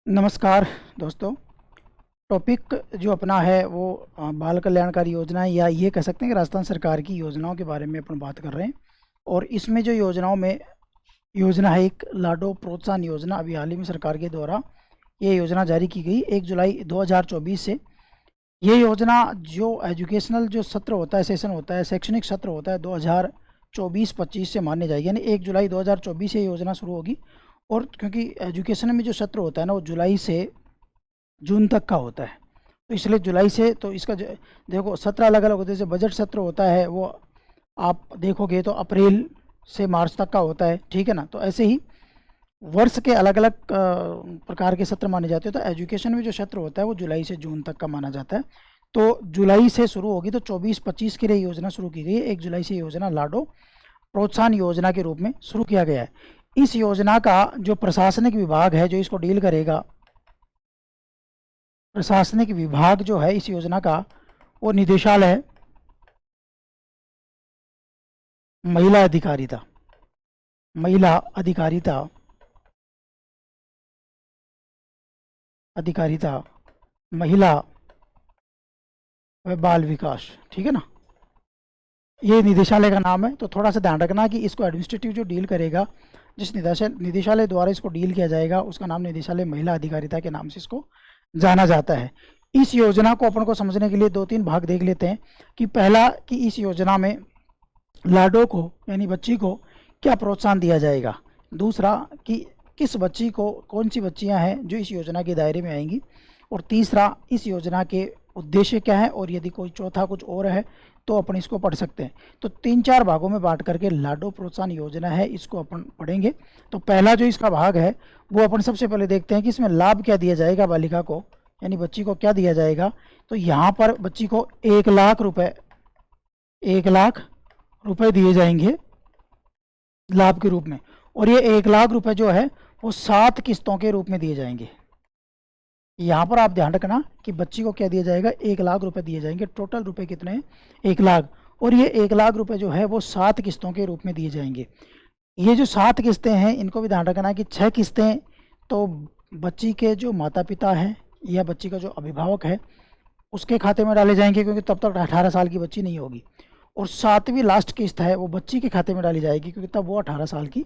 नमस्कार दोस्तों। टॉपिक जो अपना है वो बाल कल्याणकारी योजना है, या ये कह सकते हैं कि राजस्थान सरकार की योजनाओं के बारे में अपन बात कर रहे हैं। और इसमें जो योजनाओं में योजना है एक लाडो प्रोत्साहन योजना। अभी हाल ही में सरकार के द्वारा ये योजना जारी की गई 1 जुलाई 2024 से। ये योजना जो एजुकेशनल जो सत्र होता है, सेशन होता है, शैक्षणिक सत्र होता है 2024-25 से मान्य जाएगी, यानी 1 जुलाई 2024 से योजना शुरू होगी। और क्योंकि एजुकेशन में जो सत्र होता है ना, वो जुलाई से जून तक का होता है, तो इसलिए जुलाई से तो इसका देखो सत्र अलग अलग होते हैं। जैसे बजट सत्र होता है वो आप देखोगे तो अप्रैल से मार्च तक का होता है, ठीक है ना। तो ऐसे ही वर्ष के अलग अलग प्रकार के सत्र माने जाते हैं। तो एजुकेशन में जो सत्र होता है वो जुलाई से जून तक का माना जाता है। तो जुलाई से शुरू होगी, तो 24-25 के लिए योजना शुरू की गई है। 1 जुलाई से योजना लाडो प्रोत्साहन योजना के रूप में शुरू किया गया है। इस योजना का जो प्रशासनिक विभाग है जो इसको डील करेगा, प्रशासनिक विभाग जो है इस योजना का, वो निदेशालय महिला अधिकारिता महिला व बाल विकास, ठीक है ना, ये निदेशालय का नाम है। तो थोड़ा सा ध्यान रखना कि इसको एडमिनिस्ट्रेटिव जो डील करेगा, जिस निदेशालय द्वारा इसको डील किया जाएगा, उसका नाम निदेशालय महिला अधिकारिता के नाम से इसको जाना जाता है। इस योजना को अपन को समझने के लिए 2-3 भाग देख लेते हैं। कि पहला, कि इस योजना में लाडो को यानी बच्ची को क्या प्रोत्साहन दिया जाएगा। दूसरा, कि किस बच्ची को, कौन सी बच्चियां हैं जो इस योजना के दायरे में आएंगी। और तीसरा, इस योजना के उद्देश्य क्या है। और यदि कोई चौथा कुछ और है तो अपन इसको पढ़ सकते हैं। तो 3-4 भागों में बांट करके लाडो प्रोत्साहन योजना है, इसको अपन पढ़ेंगे। तो पहला जो इसका भाग है वो अपन सबसे पहले देखते हैं कि इसमें लाभ क्या दिया जाएगा बालिका को, यानी बच्ची को क्या दिया जाएगा। तो यहाँ पर बच्ची को 1 लाख रुपए दिए जाएंगे लाभ के रूप में। और ये 1 लाख रुपए जो है वो 7 किस्तों के रूप में दिए जाएंगे। यहाँ पर आप ध्यान रखना कि बच्ची को क्या दिया जाएगा, 1 लाख रुपए दिए जाएंगे। टोटल रुपए कितने हैं, 1 लाख। और ये 1 लाख रुपए जो है वो 7 किस्तों के रूप में दिए जाएंगे। ये जो 7 किस्तें हैं इनको भी ध्यान रखना कि 6 किस्तें तो बच्ची के जो माता पिता हैं या बच्ची का जो अभिभावक है उसके खाते में डाले जाएंगे, क्योंकि तब तक 18 साल की बच्ची नहीं होगी। और 7वीं लास्ट किस्त है वो बच्ची के खाते में डाली जाएगी, क्योंकि तब वो 18 साल की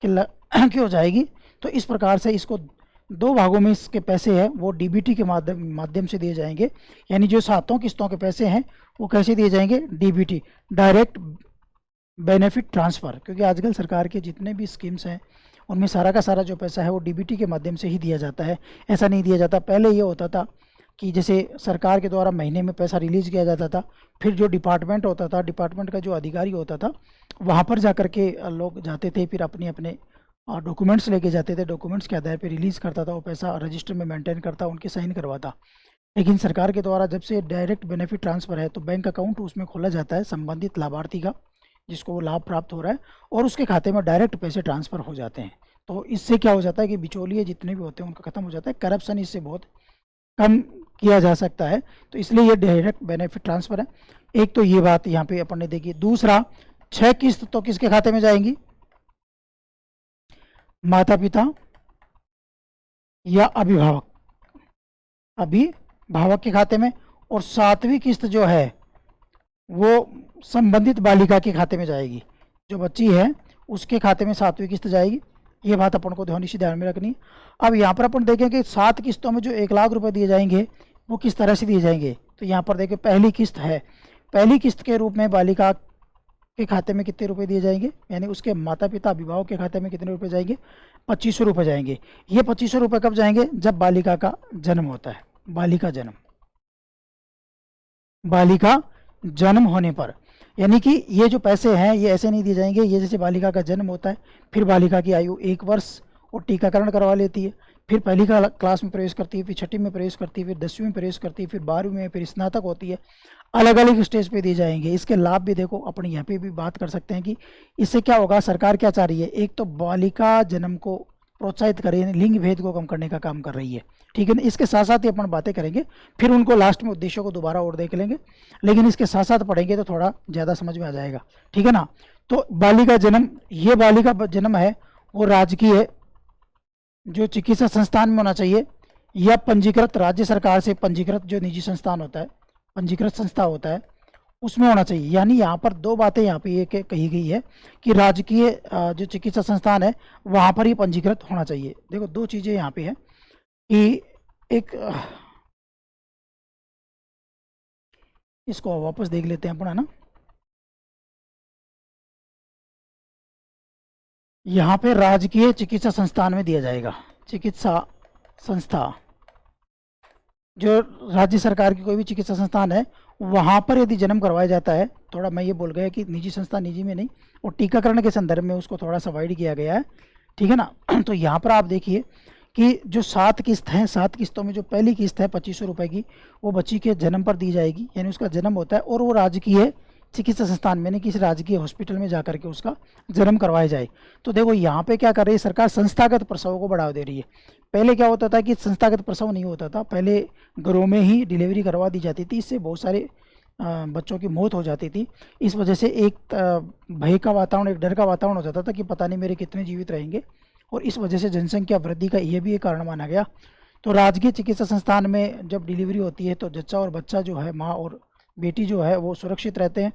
की हो जाएगी। तो इस प्रकार से इसको 2 भागों में इसके पैसे हैं वो डीबीटी के माध्यम से दिए जाएंगे। यानी जो 7 किस्तों के पैसे हैं वो कैसे दिए जाएंगे, डीबीटी, डायरेक्ट बेनिफिट ट्रांसफ़र। क्योंकि आजकल सरकार के जितने भी स्कीम्स हैं उनमें सारा का सारा जो पैसा है वो डीबीटी के माध्यम से ही दिया जाता है, ऐसा नहीं दिया जाता। पहले ये होता था कि जैसे सरकार के द्वारा महीने में पैसा रिलीज़ किया जाता था, फिर जो डिपार्टमेंट होता था, डिपार्टमेंट का जो अधिकारी होता था वहाँ पर जा कर के लोग जाते थे, फिर अपने अपने डॉक्यूमेंट्स लेके जाते थे। डॉक्यूमेंट्स के आधार पर रिलीज़ करता था वो पैसा, रजिस्टर में मेंटेन करता, उनके साइन करवाता। लेकिन सरकार के द्वारा जब से डायरेक्ट बेनिफिट ट्रांसफ़र है तो बैंक अकाउंट उसमें खोला जाता है संबंधित लाभार्थी का, जिसको वो लाभ प्राप्त हो रहा है, और उसके खाते में डायरेक्ट पैसे ट्रांसफ़र हो जाते हैं। तो इससे क्या हो जाता है कि बिचौलिए जितने भी होते हैं उनका ख़त्म हो जाता है, करप्शन इससे बहुत कम किया जा सकता है। तो इसलिए ये डायरेक्ट बेनिफिट ट्रांसफ़र है। एक तो ये बात यहाँ पे अपन ने देखी। दूसरा, 6 किस्त तो किसके खाते में जाएंगी, माता पिता या अभिभावक के खाते में। और 7वीं किस्त जो है वो संबंधित बालिका के खाते में जाएगी, जो बच्ची है उसके खाते में 7वीं किस्त जाएगी। ये बात अपन को ध्यान में रखनी। अब यहाँ पर अपन देखें कि 7 किस्तों में जो 1 लाख रुपए दिए जाएंगे वो किस तरह से दिए जाएंगे। तो यहाँ पर देखें, पहली किस्त है, पहली किस्त के रूप में बालिका के खाते में कितने रुपए दिए जाएंगे, यानी उसके माता पिता अभिभावक के खाते में कितने रुपए जाएंगे, 2500 रुपये जाएंगे। ये 2500 रुपये कब जाएंगे, जब बालिका का जन्म होता है, बालिका जन्म होने पर। यानी कि ये जो पैसे हैं ये ऐसे नहीं दिए जाएंगे, ये जैसे बालिका का जन्म होता है, फिर बालिका की आयु 1 वर्ष और टीकाकरण करवा लेती है, फिर पहली क्लास में प्रवेश करती है, फिर 6वीं में प्रवेश करती है, फिर 10वीं में प्रवेश करती है, फिर 12वीं में, फिर स्नातक होती है। अलग अलग स्टेज पे दिए जाएंगे। इसके लाभ भी देखो, अपन यहाँ पे भी बात कर सकते हैं कि इससे क्या होगा। सरकार क्या चाह रही है, एक तो बालिका जन्म को प्रोत्साहित कर रही है, लिंग भेद को कम करने का काम कर रही है, ठीक है ना। इसके साथ साथ ही अपन बातें करेंगे, फिर उनको लास्ट में उद्देश्यों को दोबारा और देख लेंगे, लेकिन इसके साथ साथ पढ़ेंगे तो थोड़ा ज़्यादा समझ में आ जाएगा, ठीक है ना। तो बालिका जन्म, ये बालिका जन्म है वो राजकीय जो चिकित्सा संस्थान में होना चाहिए, या पंजीकृत राज्य सरकार से पंजीकृत जो निजी संस्थान होता है, पंजीकृत संस्था होता है, उसमें होना चाहिए। यानी यहाँ पर दो बातें यहाँ पे ये कही गई है कि राजकीय जो चिकित्सा संस्थान है वहाँ पर ही पंजीकृत होना चाहिए। देखो दो चीज़ें यहाँ पे है कि एक इसको वापस देख लेते हैं अपन, है ना। यहाँ पे राजकीय चिकित्सा संस्थान में दिया जाएगा, चिकित्सा संस्था जो राज्य सरकार की कोई भी चिकित्सा संस्थान है वहाँ पर यदि जन्म करवाया जाता है, थोड़ा मैं ये बोल गया कि निजी संस्था निजी में नहीं, और टीकाकरण के संदर्भ में उसको थोड़ा सा अवॉइड किया गया है, ठीक है ना। तो यहाँ पर आप देखिए कि जो 7 किस्त हैं, 7 किस्तों में जो पहली किस्त है 2500 रुपये की, वो बच्ची के जन्म पर दी जाएगी, यानी उसका जन्म होता है और वो राजकीय चिकित्सा संस्थान में, नहीं किसी राजकीय हॉस्पिटल में जाकर के उसका जन्म करवाया जाए। तो देखो यहाँ पे क्या कर रही है सरकार, संस्थागत प्रसव को बढ़ावा दे रही है। पहले क्या होता था कि संस्थागत प्रसव नहीं होता था, पहले घरों में ही डिलीवरी करवा दी जाती थी, इससे बहुत सारे बच्चों की मौत हो जाती थी। इस वजह से एक भय का वातावरण, एक डर का वातावरण हो जाता था कि पता नहीं मेरे कितने जीवित रहेंगे, और इस वजह से जनसंख्या वृद्धि का ये भी एक कारण माना गया। तो राजकीय चिकित्सा संस्थान में जब डिलीवरी होती है तो जच्चा और बच्चा जो है, माँ और बेटी जो है वो सुरक्षित रहते हैं,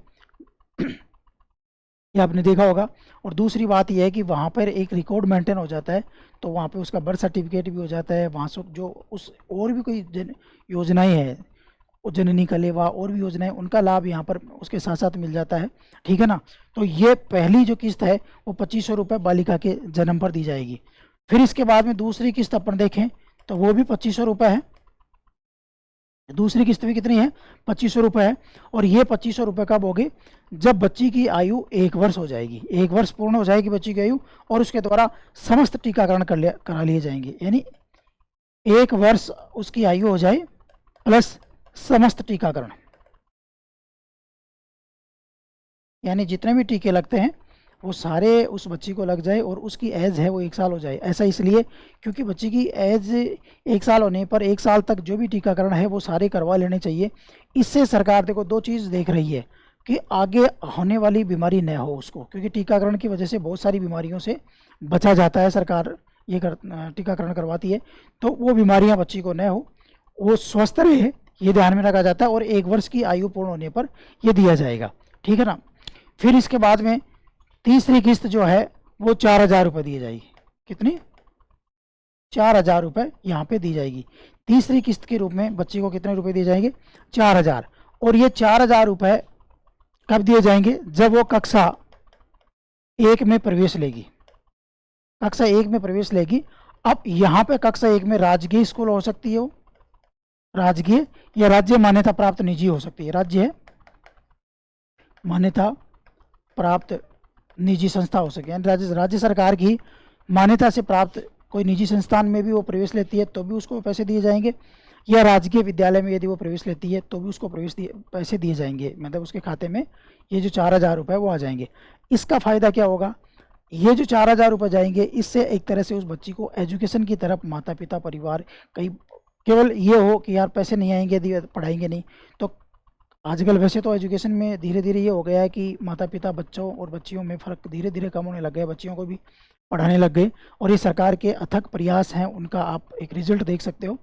ये आपने देखा होगा। और दूसरी बात यह है कि वहाँ पर एक रिकॉर्ड मेंटेन हो जाता है, तो वहाँ पे उसका बर्थ सर्टिफिकेट भी हो जाता है, वहाँ से जो उस और भी कोई योजनाएं हैं, जननी कलेवा और भी योजनाएं, उनका लाभ यहाँ पर उसके साथ साथ मिल जाता है, ठीक है ना। तो ये पहली जो किस्त है वो 2500 रुपये बालिका के जन्म पर दी जाएगी। फिर इसके बाद में दूसरी किस्त अपन देखें तो वो भी 2500 रुपये है, दूसरी किस्त भी कितनी है, 2500 रुपये है। और ये 2500 रुपये कब होगी, जब बच्ची की आयु 1 वर्ष हो जाएगी, 1 वर्ष पूर्ण हो जाएगी बच्ची की आयु, और उसके द्वारा समस्त टीकाकरण करा लिए जाएंगे। यानी 1 वर्ष उसकी आयु हो जाए प्लस समस्त टीकाकरण, यानी जितने भी टीके लगते हैं वो सारे उस बच्ची को लग जाए, और उसकी एज है वो 1 साल हो जाए। ऐसा इसलिए क्योंकि बच्ची की एज 1 साल होने पर 1 साल तक जो भी टीकाकरण है वो सारे करवा लेने चाहिए। इससे सरकार देखो 2 चीज़ देख रही है कि आगे होने वाली बीमारी न हो उसको, क्योंकि टीकाकरण की वजह से बहुत सारी बीमारियों से बचा जाता है, सरकार ये टीकाकरण करवाती है, तो वो बीमारियाँ बच्ची को न हो, वो स्वस्थ रहे, ये ध्यान में रखा जाता है। और 1 वर्ष की आयु पूर्ण होने पर ये दिया जाएगा, ठीक है ना। फिर इसके बाद में तीसरी किस्त जो है वो 4000 रुपये दी जाएगी। कितनी, 4000 रुपये यहाँ पे दी जाएगी। तीसरी किस्त के रूप में बच्चे को कितने रुपए दिए जाएंगे, 4000। और ये 4000 रुपये कब दिए जाएंगे, जब वो कक्षा 1 में प्रवेश लेगी, कक्षा 1 में प्रवेश लेगी। अब यहाँ पे कक्षा 1 में राजकीय स्कूल हो सकती है, वो राजकीय या राज्य मान्यता प्राप्त निजी हो सकती है, राज्य मान्यता प्राप्त निजी संस्था हो सके, यानी राज्य सरकार की मान्यता से प्राप्त कोई निजी संस्थान में भी वो प्रवेश लेती है तो भी उसको पैसे दिए जाएंगे, या राजकीय विद्यालय में यदि वो प्रवेश लेती है तो भी उसको पैसे दिए जाएंगे, मतलब उसके खाते में ये जो 4000 रुपये वो आ जाएंगे। इसका फ़ायदा क्या होगा, ये जो 4000 रुपये जाएंगे, इससे एक तरह से उस बच्ची को एजुकेशन की तरफ माता पिता परिवार, कई केवल ये हो कि यार पैसे नहीं आएंगे यदि पढ़ाएंगे नहीं, तो आजकल वैसे तो एजुकेशन में धीरे धीरे ये हो गया है कि माता पिता बच्चों और बच्चियों में फ़र्क धीरे धीरे कम होने लग गया, बच्चियों को भी पढ़ाने लग गए, और ये सरकार के अथक प्रयास हैं, उनका आप एक रिजल्ट देख सकते हो।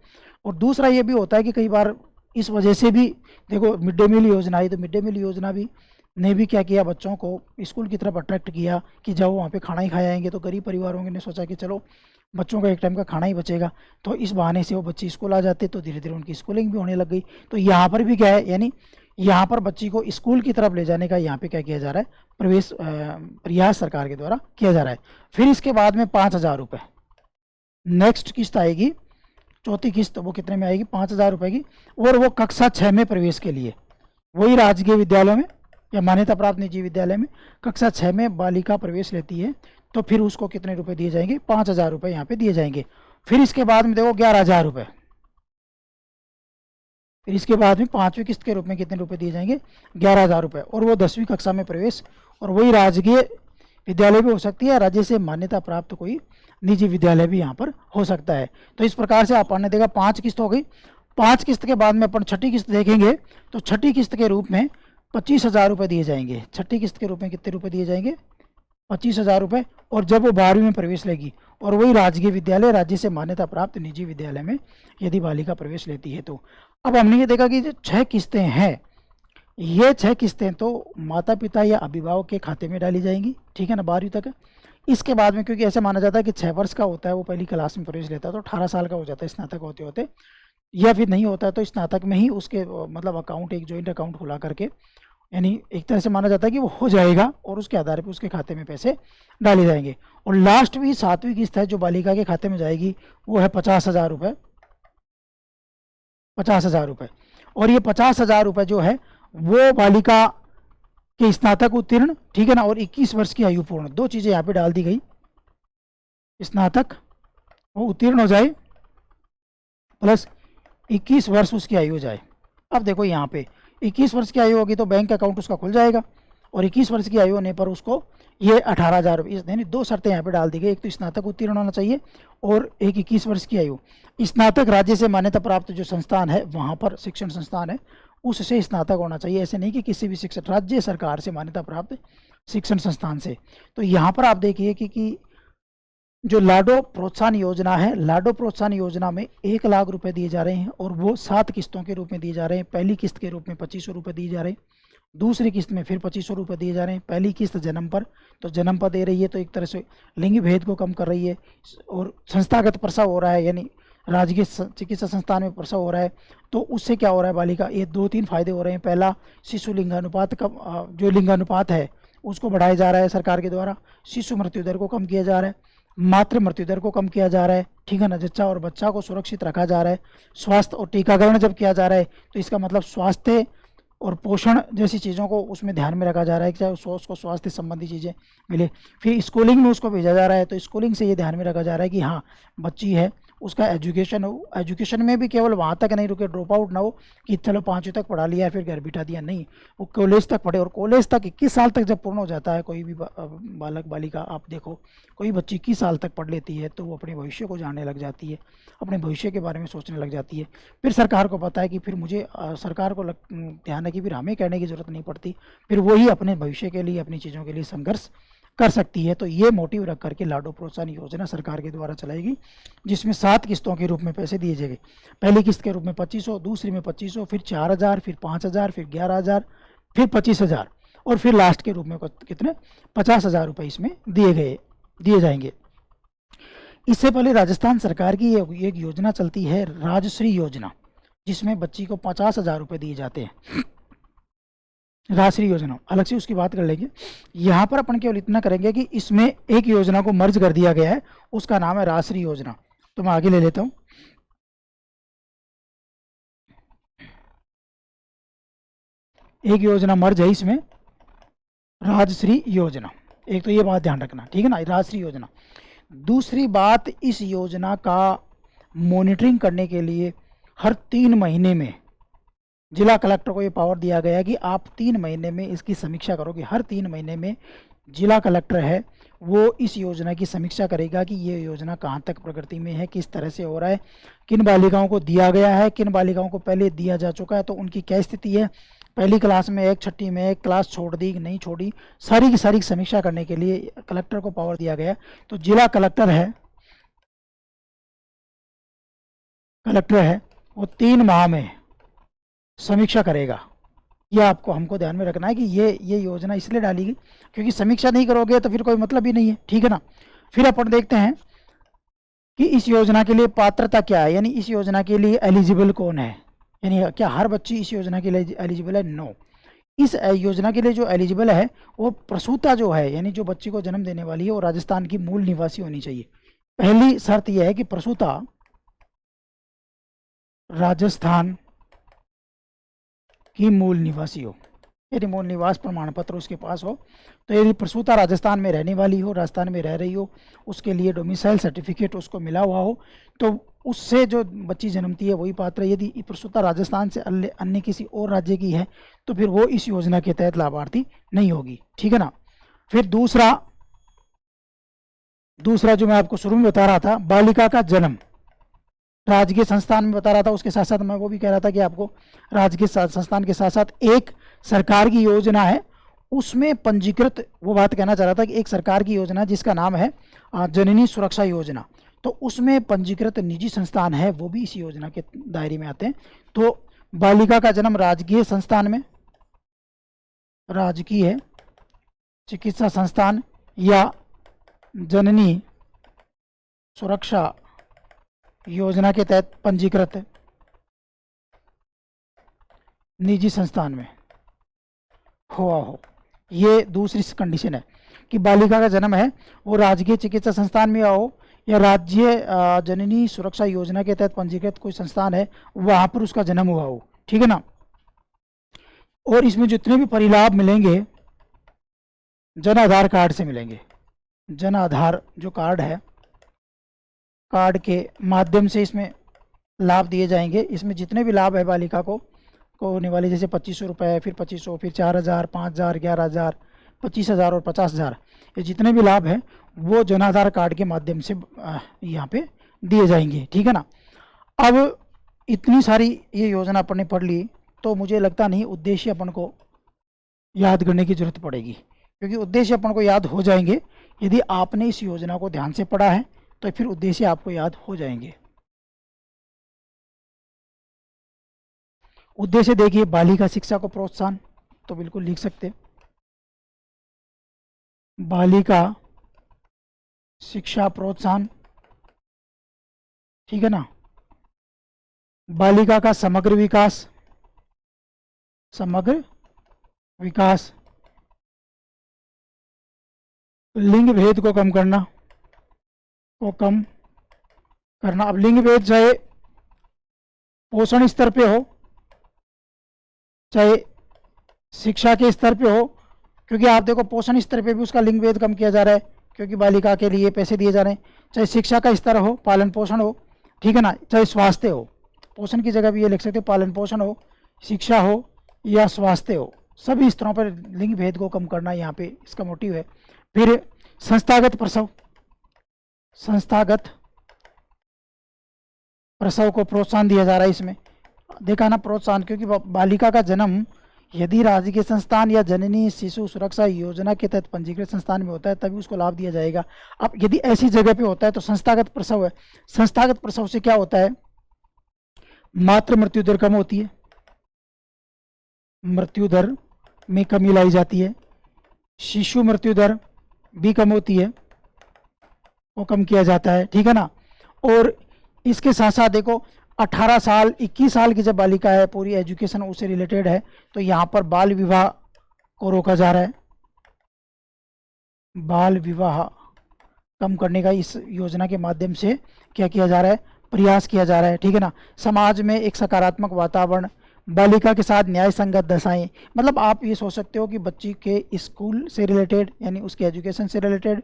और दूसरा ये भी होता है कि कई बार इस वजह से भी देखो मिड डे मील योजना आई, तो मिड डे मील योजना भी ने भी क्या किया, बच्चों को स्कूल की तरफ अट्रैक्ट किया कि जाओ वहाँ पे खाना ही खाए आएंगे। तो गरीब परिवारों ने सोचा कि चलो बच्चों का एक टाइम का खाना ही बचेगा, तो इस बहाने से वो बच्चे स्कूल आ जाते, तो धीरे धीरे उनकी स्कूलिंग भी होने लग गई। तो यहाँ पर भी क्या है, यानी यहाँ पर बच्ची को स्कूल की तरफ ले जाने का यहाँ पे क्या किया जा रहा है, प्रयास सरकार के द्वारा किया जा रहा है। फिर इसके बाद में 5000 रुपये नेक्स्ट किस्त आएगी, चौथी किस्त, वो कितने में आएगी, 5000 रुपये की, और वो कक्षा 6 में प्रवेश के लिए, वही राजकीय विद्यालयों में या मान्यता प्राप्त निजी विद्यालय में कक्षा 6 में बालिका प्रवेश लेती है, तो फिर उसको कितने रुपए दिए जाएंगे, 5000 रुपये यहाँ पे दिए जाएंगे। फिर इसके बाद में देखो 11000 रुपये, फिर इसके बाद में 5वीं किस्त के रूप में कितने रुपए दिए जाएंगे, 11000 रुपये, और वो 10वीं कक्षा में प्रवेश, और वही राजकीय विद्यालय भी हो सकती है, राज्य से मान्यता प्राप्त कोई निजी विद्यालय भी यहाँ पर हो सकता है। तो इस प्रकार से आपने देखा 5 किस्त हो गई। 5 किस्त के बाद में अपन छठी किस्त देखेंगे, तो छठी किस्त के रूप में 25000 रुपये दिए जाएंगे। छठी किस्त के रूप में कितने रुपए दिए जाएंगे, 25,000 रुपये। और जब वो 12वीं में प्रवेश लेगी और वही राजकीय विद्यालय, राज्य से मान्यता प्राप्त निजी विद्यालय में यदि बालिका प्रवेश लेती है तो। अब हमने ये देखा कि जो 6 किस्तें हैं, ये 6 किस्तें तो माता पिता या अभिभावक के खाते में डाली जाएंगी, ठीक है ना, 12वीं तक। इसके बाद में क्योंकि ऐसे माना जाता है कि 6 वर्ष का होता है वो पहली क्लास में प्रवेश लेता है, तो 18 साल का हो जाता है स्नातक होते होते, या फिर नहीं होता है तो स्नातक में ही उसके मतलब अकाउंट, एक जॉइंट अकाउंट खुला करके, यानी एक तरह से माना जाता है कि वो हो जाएगा और उसके आधार पर उसके खाते में पैसे डाले जाएंगे। और लास्ट भी 7वीं किस्त है जो बालिका के खाते में जाएगी, वो है 50,000 रुपये, 50,000 रुपये। और ये 50,000 रुपये जो है वो बालिका के स्नातक उत्तीर्ण, ठीक है ना, और 21 वर्ष की आयु पूर्ण, 2 चीज़ें यहाँ पे डाल दी गई, स्नातक वो उत्तीर्ण हो जाए प्लस 21 वर्ष उसकी आयु हो जाए। अब देखो यहाँ पे 21 वर्ष की आयु होगी तो बैंक अकाउंट उसका खुल जाएगा, और 21 वर्ष की आयु होने पर उसको ये 18,000 रुपये, यानी 2 शर्तें यहाँ पे डाल दी गई, एक तो स्नातक उत्तीर्ण होना चाहिए और एक 21 वर्ष की आयु। स्नातक राज्य से मान्यता प्राप्त जो संस्थान है वहाँ पर, शिक्षण संस्थान है, उससे स्नातक होना चाहिए, ऐसे नहीं कि किसी भी शिक्षण, राज्य सरकार से मान्यता प्राप्त शिक्षण संस्थान से। तो यहाँ पर आप देखिए कि जो लाडो प्रोत्साहन योजना है, लाडो प्रोत्साहन योजना में 1 लाख रुपए दिए जा रहे हैं और वो 7 किस्तों के रूप में दिए जा रहे हैं। पहली किस्त के रूप में 2500 रुपये दिए जा रहे हैं, दूसरी किस्त में फिर 2500 रुपये दिए जा रहे हैं। पहली किस्त जन्म पर, तो जन्म पर दे रही है तो एक तरह से लिंग भेद को कम कर रही है, और संस्थागत प्रसव हो रहा है, यानी राजकीय चिकित्सा संस्थान में प्रसव हो रहा है, तो उससे क्या हो रहा है बालिका, ये 2-3 फायदे हो रहे हैं। पहला, शिशु लिंगानुपात का जो लिंगानुपात है उसको बढ़ाया जा रहा है सरकार के द्वारा, शिशु मृत्यु दर को कम किया जा रहा है, मातृ मृत्यु दर को कम किया जा रहा है, ठीक है ना, जच्चा और बच्चा को सुरक्षित रखा जा रहा है, स्वास्थ्य और टीकाकरण जब किया जा रहा है तो इसका मतलब स्वास्थ्य और पोषण जैसी चीज़ों को उसमें ध्यान में रखा जा रहा है कि चाहे उसको स्वास्थ्य संबंधी चीज़ें मिले। फिर स्कूलिंग में उसको भेजा जा रहा है तो स्कूलिंग से ये ध्यान में रखा जा रहा है कि हाँ बच्ची है, उसका एजुकेशन हो, एजुकेशन में भी केवल वहाँ तक नहीं रुके, ड्रॉप आउट ना हो कि चलो 5वीं तक पढ़ा लिया फिर घर बिठा दिया, नहीं, वो कॉलेज तक पढ़े। और कॉलेज तक 21 साल तक जब पूर्ण हो जाता है कोई भी बालक बालिका, आप देखो कोई बच्ची 21 साल तक पढ़ लेती है तो वो अपने भविष्य को जानने लग जाती है, अपने भविष्य के बारे में सोचने लग जाती है। फिर सरकार को पता है कि फिर मुझे सरकार को ध्यान है कि फिर हमें कहने की ज़रूरत नहीं पड़ती, फिर वही अपने भविष्य के लिए, अपनी चीज़ों के लिए संघर्ष कर सकती है। तो ये मोटिव रख करके लाडो प्रोत्साहन योजना सरकार के द्वारा चलाएगी, जिसमें 7 किस्तों के रूप में पैसे दिए जाएंगे। पहली किस्त के रूप में 2500, दूसरी में 2500, फिर 4000, फिर 5000, फिर 11000, फिर 25,000 और फिर लास्ट के रूप में कितने 50,000 रुपये इसमें दिए जाएंगे। इससे पहले राजस्थान सरकार की एक योजना चलती है राजश्री योजना, जिसमें बच्ची को 50,000 रुपये दिए जाते हैं। राजश्री योजना अलग से उसकी बात कर लेंगे। यहाँ पर अपन केवल इतना करेंगे कि इसमें एक योजना को मर्ज कर दिया गया है, उसका नाम है राजश्री योजना। तो मैं आगे ले लेता हूँ। एक योजना मर्ज है इसमें, राजश्री योजना, एक तो ये बात ध्यान रखना, ठीक है ना, राजश्री योजना। दूसरी बात, इस योजना का मॉनिटरिंग करने के लिए हर 3 महीने में जिला कलेक्टर को ये पावर दिया गया है कि आप 3 महीने में इसकी समीक्षा करोगे। हर 3 महीने में जिला कलेक्टर है वो इस योजना की समीक्षा करेगा कि ये योजना कहाँ तक प्रगति में है, किस तरह से हो रहा है, किन बालिकाओं को दिया गया है, किन बालिकाओं को पहले दिया जा चुका है तो उनकी क्या स्थिति है, पहली क्लास में एक, छठी में एक, क्लास छोड़ दी कि नहीं छोड़ी, सारी की सारी समीक्षा करने के लिए कलेक्टर को पावर दिया गया है। तो जिला कलेक्टर है वो 3 माह में समीक्षा करेगा। यह आपको हमको ध्यान में रखना है कि ये योजना इसलिए डाली गई क्योंकि समीक्षा नहीं करोगे तो फिर कोई मतलब ही नहीं है, ठीक है ना। फिर अपन देखते हैं कि इस योजना के लिए पात्रता क्या है, यानी इस योजना के लिए एलिजिबल कौन है, यानी क्या हर बच्ची इस योजना के लिए एलिजिबल है? नो। इस योजना के लिए जो एलिजिबल है वो प्रसूता जो है, यानी जो बच्ची को जन्म देने वाली है वो राजस्थान की मूल निवासी होनी चाहिए। पहली शर्त यह है कि प्रसूता राजस्थान की मूल निवासी हो, यदि मूल निवास प्रमाण पत्र उसके पास हो। तो यदि प्रसूता राजस्थान में रहने वाली हो, राजस्थान में रह रही हो, उसके लिए डोमिसाइल सर्टिफिकेट उसको मिला हुआ हो, तो उससे जो बच्ची जन्मती है वही पात्र है। यदि प्रसूता राजस्थान से अन्य किसी और राज्य की है तो फिर वो इस योजना के तहत लाभार्थी नहीं होगी, ठीक है ना। फिर दूसरा जो मैं आपको शुरू में बता रहा था, बालिका का जन्म राजकीय संस्थान में बता रहा था, उसके साथ साथ मैं वो भी कह रहा था कि आपको राजकीय संस्थान के साथ साथ एक सरकार की योजना है उसमें पंजीकृत, वो बात कहना चाह रहा था कि एक सरकार की योजना जिसका नाम है जननी सुरक्षा योजना, तो उसमें पंजीकृत निजी संस्थान है वो भी इस योजना के दायरे में आते हैं। तो बालिका का जन्म राजकीय संस्थान में, राजकीय चिकित्सा संस्थान या जननी सुरक्षा योजना के तहत पंजीकृत निजी संस्थान में हुआ हो, ये दूसरी कंडीशन है कि बालिका का जन्म है वो राजकीय चिकित्सा संस्थान में हो या राज्य जननी सुरक्षा योजना के तहत पंजीकृत कोई संस्थान है वहां पर उसका जन्म हुआ हो, ठीक है ना। और इसमें जितने भी परिलाभ मिलेंगे जन आधार कार्ड से मिलेंगे। जन आधार जो कार्ड है, कार्ड के माध्यम से इसमें लाभ दिए जाएंगे। इसमें जितने भी लाभ है बालिका को होने वाले, जैसे 2500 रुपये, फिर 2500, फिर 4000, 5000, 11000, 25000 और 50000, ये जितने भी लाभ हैं वो जन आधार कार्ड के माध्यम से यहाँ पे दिए जाएंगे, ठीक है ना। अब इतनी सारी ये योजना अपन ने पढ़ ली तो मुझे लगता नहीं उद्देश्य अपन को याद करने की जरूरत पड़ेगी, क्योंकि उद्देश्य अपन को याद हो जाएंगे यदि आपने इस योजना को ध्यान से पढ़ा है तो फिर उद्देश्य आपको याद हो जाएंगे। उद्देश्य देखिए, बालिका शिक्षा को प्रोत्साहन, तो बिल्कुल लिख सकते, बालिका शिक्षा प्रोत्साहन, ठीक है ना। बालिका का समग्र विकास, समग्र विकास, लिंग भेद को कम करना, अब लिंग भेद चाहे पोषण स्तर पे हो चाहे शिक्षा के स्तर पे हो, क्योंकि आप देखो पोषण स्तर पे भी उसका लिंग भेद कम किया जा रहा है क्योंकि बालिका के लिए पैसे दिए जा रहे हैं। चाहे शिक्षा का स्तर हो, पालन पोषण हो, ठीक है ना, चाहे स्वास्थ्य हो, पोषण की जगह भी ये लिख सकते हो, पालन पोषण हो, शिक्षा हो या स्वास्थ्य हो, सभी स्तरों पर लिंग भेद को कम करना यहाँ पे इसका मोटिव है। फिर संस्थागत प्रसव, संस्थागत प्रसव को प्रोत्साहन दिया जा रहा है इसमें, देखा ना, प्रोत्साहन, क्योंकि बालिका का जन्म यदि राजकीय संस्थान या जननी शिशु सुरक्षा योजना के तहत पंजीकृत संस्थान में होता है तभी उसको लाभ दिया जाएगा। अब यदि ऐसी जगह पे होता है तो संस्थागत प्रसव है, संस्थागत प्रसव से क्या होता है, मातृ मृत्यु दर कम होती है, मृत्यु दर में कमी लाई जाती है, शिशु मृत्यु दर भी कम होती है, वो कम किया जाता है, ठीक है ना। और इसके साथ साथ देखो 18 साल 21 साल की जब बालिका है, पूरी एजुकेशन उससे रिलेटेड है, तो यहाँ पर बाल विवाह को रोका जा रहा है, बाल विवाह कम करने का इस योजना के माध्यम से क्या किया जा रहा है, प्रयास किया जा रहा है, ठीक है ना। समाज में एक सकारात्मक वातावरण, बालिका के साथ न्याय संगत दशाएं, मतलब आप ये सोच सकते हो कि बच्ची के स्कूल से रिलेटेड यानी उसके एजुकेशन से रिलेटेड,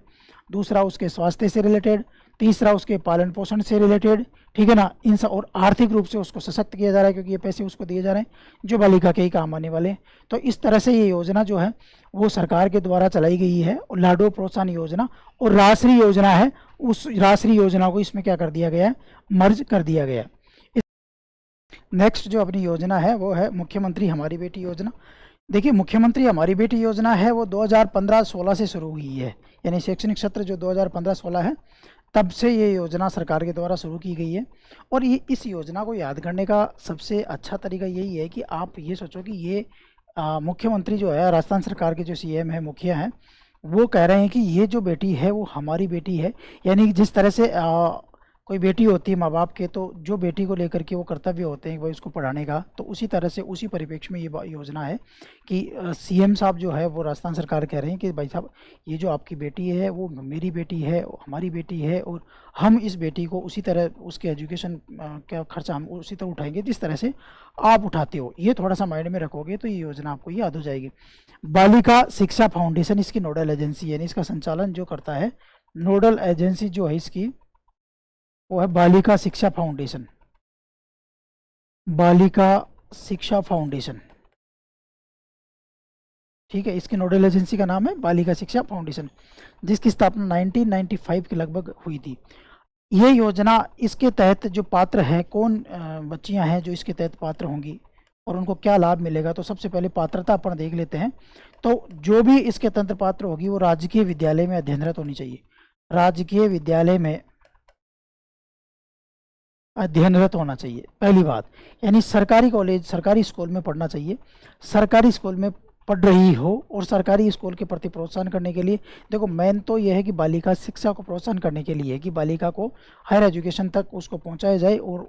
दूसरा उसके स्वास्थ्य से रिलेटेड, तीसरा उसके पालन पोषण से रिलेटेड, ठीक है ना, इन सब, और आर्थिक रूप से उसको सशक्त किया जा रहा है क्योंकि ये पैसे उसको दिए जा रहे हैं जो बालिका के ही काम आने वाले हैं। तो इस तरह से ये योजना जो है वो सरकार के द्वारा चलाई गई है, और लाडो प्रोत्साहन योजना और राष्ट्रीय योजना है, उस राष्ट्रीय योजना को इसमें क्या कर दिया गया है, मर्ज कर दिया गया है। नेक्स्ट जो अपनी योजना है वो है मुख्यमंत्री हमारी बेटी योजना। देखिए, मुख्यमंत्री हमारी बेटी योजना है वो 2015-16 से शुरू हुई है, यानी शैक्षणिक सत्र जो 2015-16 है तब से ये योजना सरकार के द्वारा शुरू की गई है। और ये इस योजना को याद करने का सबसे अच्छा तरीका यही है कि आप ये सोचो कि ये मुख्यमंत्री जो है, राजस्थान सरकार के जो सीएम है, मुखिया हैं, वो कह रहे हैं कि ये जो बेटी है वो हमारी बेटी है। यानी जिस तरह से कोई बेटी होती है माँ बाप के, तो जो बेटी को लेकर के वो कर्तव्य होते हैं भाई उसको पढ़ाने का, तो उसी तरह से उसी परिप्रेक्ष्य में ये योजना है कि सीएम साहब जो है वो राजस्थान सरकार कह रहे हैं कि भाई साहब ये जो आपकी बेटी है वो मेरी बेटी है, हमारी बेटी है, और हम इस बेटी को उसी तरह उसके एजुकेशन का खर्चा हम उसी तरह उठाएंगे जिस तरह से आप उठाते हो। ये थोड़ा सा माइंड में रखोगे तो ये योजना आपको याद हो जाएगी। बालिका शिक्षा फाउंडेशन इसकी नोडल एजेंसी, यानी इसका संचालन जो करता है, नोडल एजेंसी जो है इसकी वो है बालिका शिक्षा फाउंडेशन, बालिका शिक्षा फाउंडेशन, ठीक है। इसके नोडल एजेंसी का नाम है बालिका शिक्षा फाउंडेशन, जिसकी स्थापना 1995 के लगभग हुई थी। ये योजना, इसके तहत जो पात्र हैं, कौन बच्चियां हैं जो इसके तहत पात्र होंगी, और उनको क्या लाभ मिलेगा। तो सबसे पहले पात्रता अपन देख लेते हैं। तो जो भी इसके तंत्र पात्र होगी वो राजकीय विद्यालय में अध्ययनरत होनी चाहिए। राजकीय विद्यालय में अध्ययनरत होना चाहिए, पहली बात। यानी सरकारी कॉलेज, सरकारी स्कूल में पढ़ना चाहिए। सरकारी स्कूल में पढ़ रही हो और सरकारी स्कूल के प्रति प्रोत्साहन करने के लिए, देखो मेन तो यह है कि बालिका शिक्षा को प्रोत्साहन करने के लिए कि बालिका को हायर एजुकेशन तक उसको पहुंचाया जाए और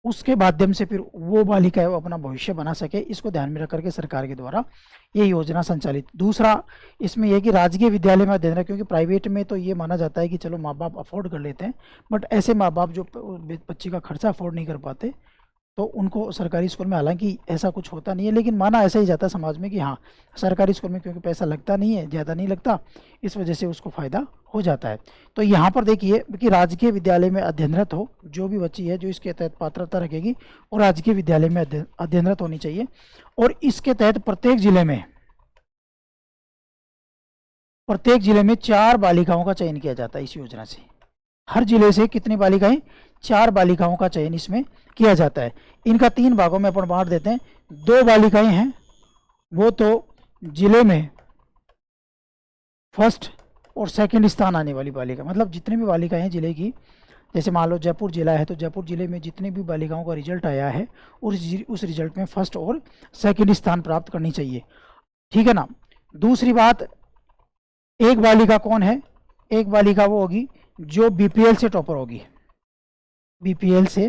उसके माध्यम से फिर वो बालिका है वो अपना भविष्य बना सके। इसको ध्यान में रख करके सरकार के द्वारा ये योजना संचालित। दूसरा इसमें यह कि राजकीय विद्यालय में अध्ययन है, क्योंकि प्राइवेट में तो ये माना जाता है कि चलो माँ बाप अफोर्ड कर लेते हैं, बट ऐसे माँ बाप जो बच्ची का खर्चा अफोर्ड नहीं कर पाते तो उनको सरकारी स्कूल में, हालांकि ऐसा कुछ होता नहीं है लेकिन माना ऐसा ही जाता है समाज में कि हाँ सरकारी स्कूल में क्योंकि पैसा लगता नहीं है, ज़्यादा नहीं लगता, इस वजह से उसको फ़ायदा हो जाता है। तो यहाँ पर देखिए कि राजकीय विद्यालय में अध्ययनरत हो जो भी बच्ची है जो इसके तहत पात्रता रखेगी वो राजकीय विद्यालय में अध्ययनरत होनी चाहिए। और इसके तहत प्रत्येक जिले में 4 बालिकाओं का चयन किया जाता है। इस योजना से हर जिले से कितनी बालिकाएं, 4 बालिकाओं का चयन इसमें किया जाता है। इनका 3 भागों में अपन बांट देते हैं। 2 बालिकाएं हैं वो तो जिले में फर्स्ट और सेकंड स्थान आने वाली बालिका, मतलब जितनी भी बालिकाएं हैं जिले की, जैसे मान लो जयपुर जिला है तो जयपुर जिले में जितनी भी बालिकाओं का रिजल्ट आया है उस रिजल्ट में फर्स्ट और सेकंड स्थान प्राप्त करनी चाहिए, ठीक है ना। दूसरी बात, एक बालिका कौन है, एक बालिका वो होगी जो बीपीएल से टॉपर होगी, बीपीएल से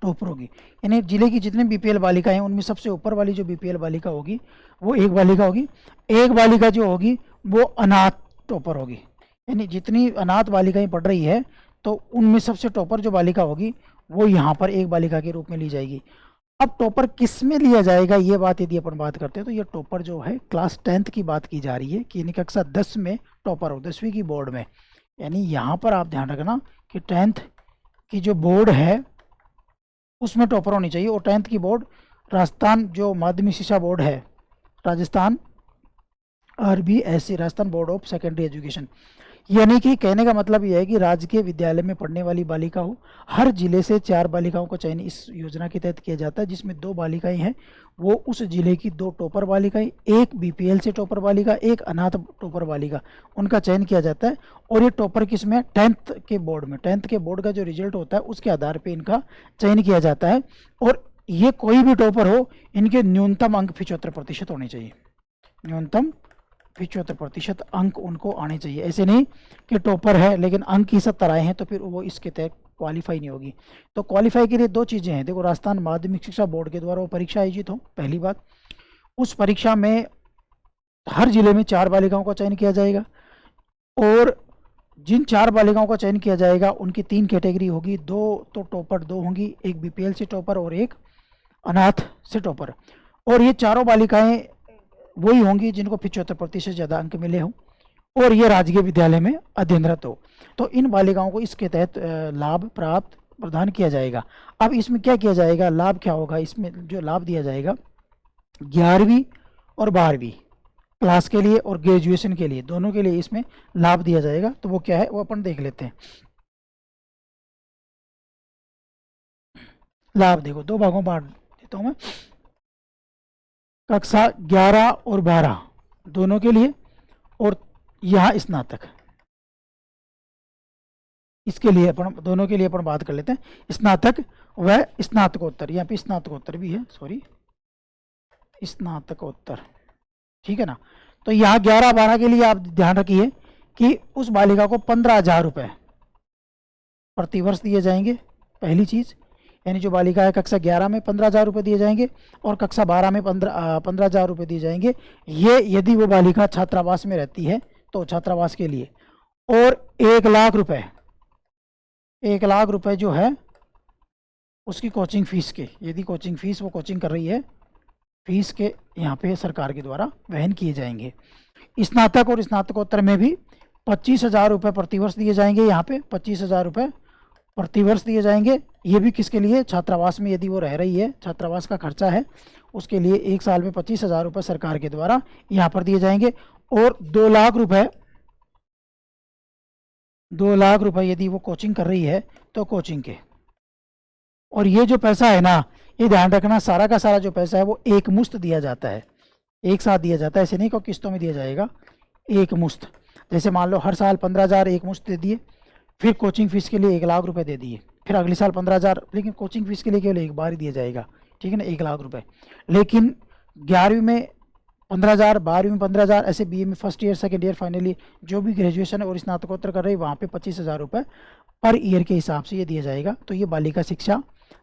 टॉपर होगी। यानी जिले की जितनी बीपीएल बालिकाएं हैं उनमें सबसे ऊपर वाली जो बीपीएल बालिका होगी वो एक बालिका होगी। एक बालिका जो होगी वो अनाथ टॉपर होगी, यानी जितनी अनाथ बालिकाएं पढ़ रही है तो उनमें सबसे टॉपर जो बालिका होगी वो यहाँ पर एक बालिका के रूप में ली जाएगी। अब टॉपर किस में लिया जाएगा, ये बात यदि अपन बात करते हैं तो ये टॉपर जो है क्लास 10th की बात की जा रही है कि यानी कक्षा 10 में टॉपर हो, 10वीं की बोर्ड में। यानी यहाँ पर आप ध्यान रखना कि 10th की जो बोर्ड है उसमें टॉपर होनी चाहिए। और 10th की बोर्ड राजस्थान जो माध्यमिक शिक्षा बोर्ड है, Rajasthan RBSC, Rajasthan board of secondary education. यानी कि कहने का मतलब यह है कि राजकीय विद्यालय में पढ़ने वाली बालिका हो, हर जिले से 4 बालिकाओं का चयन इस योजना के तहत किया जाता है, जिसमें 2 बालिकाएं हैं वो उस जिले की 2 टॉपर बालिकाएं, एक बीपीएल से टॉपर बालिका, एक अनाथ टॉपर बालिका, उनका चयन किया जाता है। और ये टॉपर किस में, 10th के बोर्ड में, 10th के बोर्ड का जो रिजल्ट होता है उसके आधार पर इनका चयन किया जाता है। और ये कोई भी टॉपर हो, इनके न्यूनतम अंक 75% होने चाहिए, न्यूनतम 75% अंक उनको आने चाहिए। ऐसे नहीं कि टॉपर है लेकिन अंक ही 70 आए हैं तो फिर वो इसके तहत क्वालिफाई नहीं होगी। तो क्वालिफाई के लिए 2 चीज़ें हैं, देखो राजस्थान माध्यमिक शिक्षा बोर्ड के द्वारा वो परीक्षा आयोजित हो, पहली बात। उस परीक्षा में हर जिले में 4 बालिकाओं का चयन किया जाएगा और जिन 4 बालिकाओं का चयन किया जाएगा उनकी 3 कैटेगरी होगी, 2 तो टॉपर 2 होंगी, एक बीपीएल से टॉपर और एक अनाथ से टॉपर। और ये चारों बालिकाएं वही होंगी जिनको 75% ज़्यादा अंक मिले हों और ये राजकीय विद्यालय में अध्ययनरत हो। तो इन बालिकाओं को इसके तहत लाभ प्राप्त प्रदान किया जाएगा। अब इसमें क्या किया जाएगा, लाभ क्या होगा, इसमें जो लाभ दिया जाएगा 11वीं और 12वीं क्लास के लिए और ग्रेजुएशन के लिए, दोनों के लिए इसमें लाभ दिया जाएगा। तो वो क्या है वो अपन देख लेते हैं। लाभ देखो 2 भागों बांट देता हूँ मैं, कक्षा 11 और 12 दोनों के लिए, और यहाँ स्नातक, इसके लिए अपन दोनों के लिए अपन बात कर लेते हैं। स्नातक व स्नातकोत्तर, यहाँ पे स्नातकोत्तर भी है, सॉरी स्नातकोत्तर, ठीक है ना। तो यहाँ 11-12 के लिए आप ध्यान रखिए कि उस बालिका को 15,000 रुपये प्रतिवर्ष दिए जाएंगे, पहली चीज़। यानी जो बालिका है कक्षा 11 में 15,000 रुपये दिए जाएंगे और कक्षा 12 में 15,000 रुपये दिए जाएंगे। ये यदि वो बालिका छात्रावास में रहती है तो छात्रावास के लिए। और 1 लाख रुपए, 1 लाख रुपए जो है उसकी कोचिंग फीस के, यदि कोचिंग फीस वो कोचिंग कर रही है, फीस के यहाँ पे सरकार के द्वारा वहन किए जाएंगे। स्नातक और स्नातकोत्तर में भी 25,000 रुपये प्रतिवर्ष दिए जाएंगे, यहाँ पे 25,000 रुपये प्रतिवर्ष दिए जाएंगे। ये भी किसके लिए, छात्रावास में यदि वो रह रही है, छात्रावास का खर्चा है उसके लिए 1 साल में 25,000 रुपये सरकार के द्वारा यहाँ पर दिए जाएंगे। और 2 लाख रुपये, 2 लाख रुपये यदि वो कोचिंग कर रही है तो कोचिंग के, और ये जो पैसा है ना, ये ध्यान रखना, सारा का सारा जो पैसा है वो एक मुश्त दिया जाता है, एक साथ दिया जाता है, ऐसे नहीं को किस्तों में दिया जाएगा, एक मुश्त। जैसे मान लो हर साल 15,000 एक मुश्त दे दिए, फिर कोचिंग फीस के लिए 1 लाख रुपए दे दिए, फिर अगले साल 15,000, लेकिन कोचिंग फीस के लिए केवल एक बार ही दिया जाएगा, ठीक है ना, 1 लाख रुपए। लेकिन 11वीं में 15,000, 12वीं में 15,000, ऐसे बीए में first year, second year, finally जो भी ग्रेजुएशन और स्नातकोत्तर कर रहे हैं वहाँ पे 25,000 रुपये पर ईयर के हिसाब से ये दिया जाएगा। तो ये बालिका शिक्षा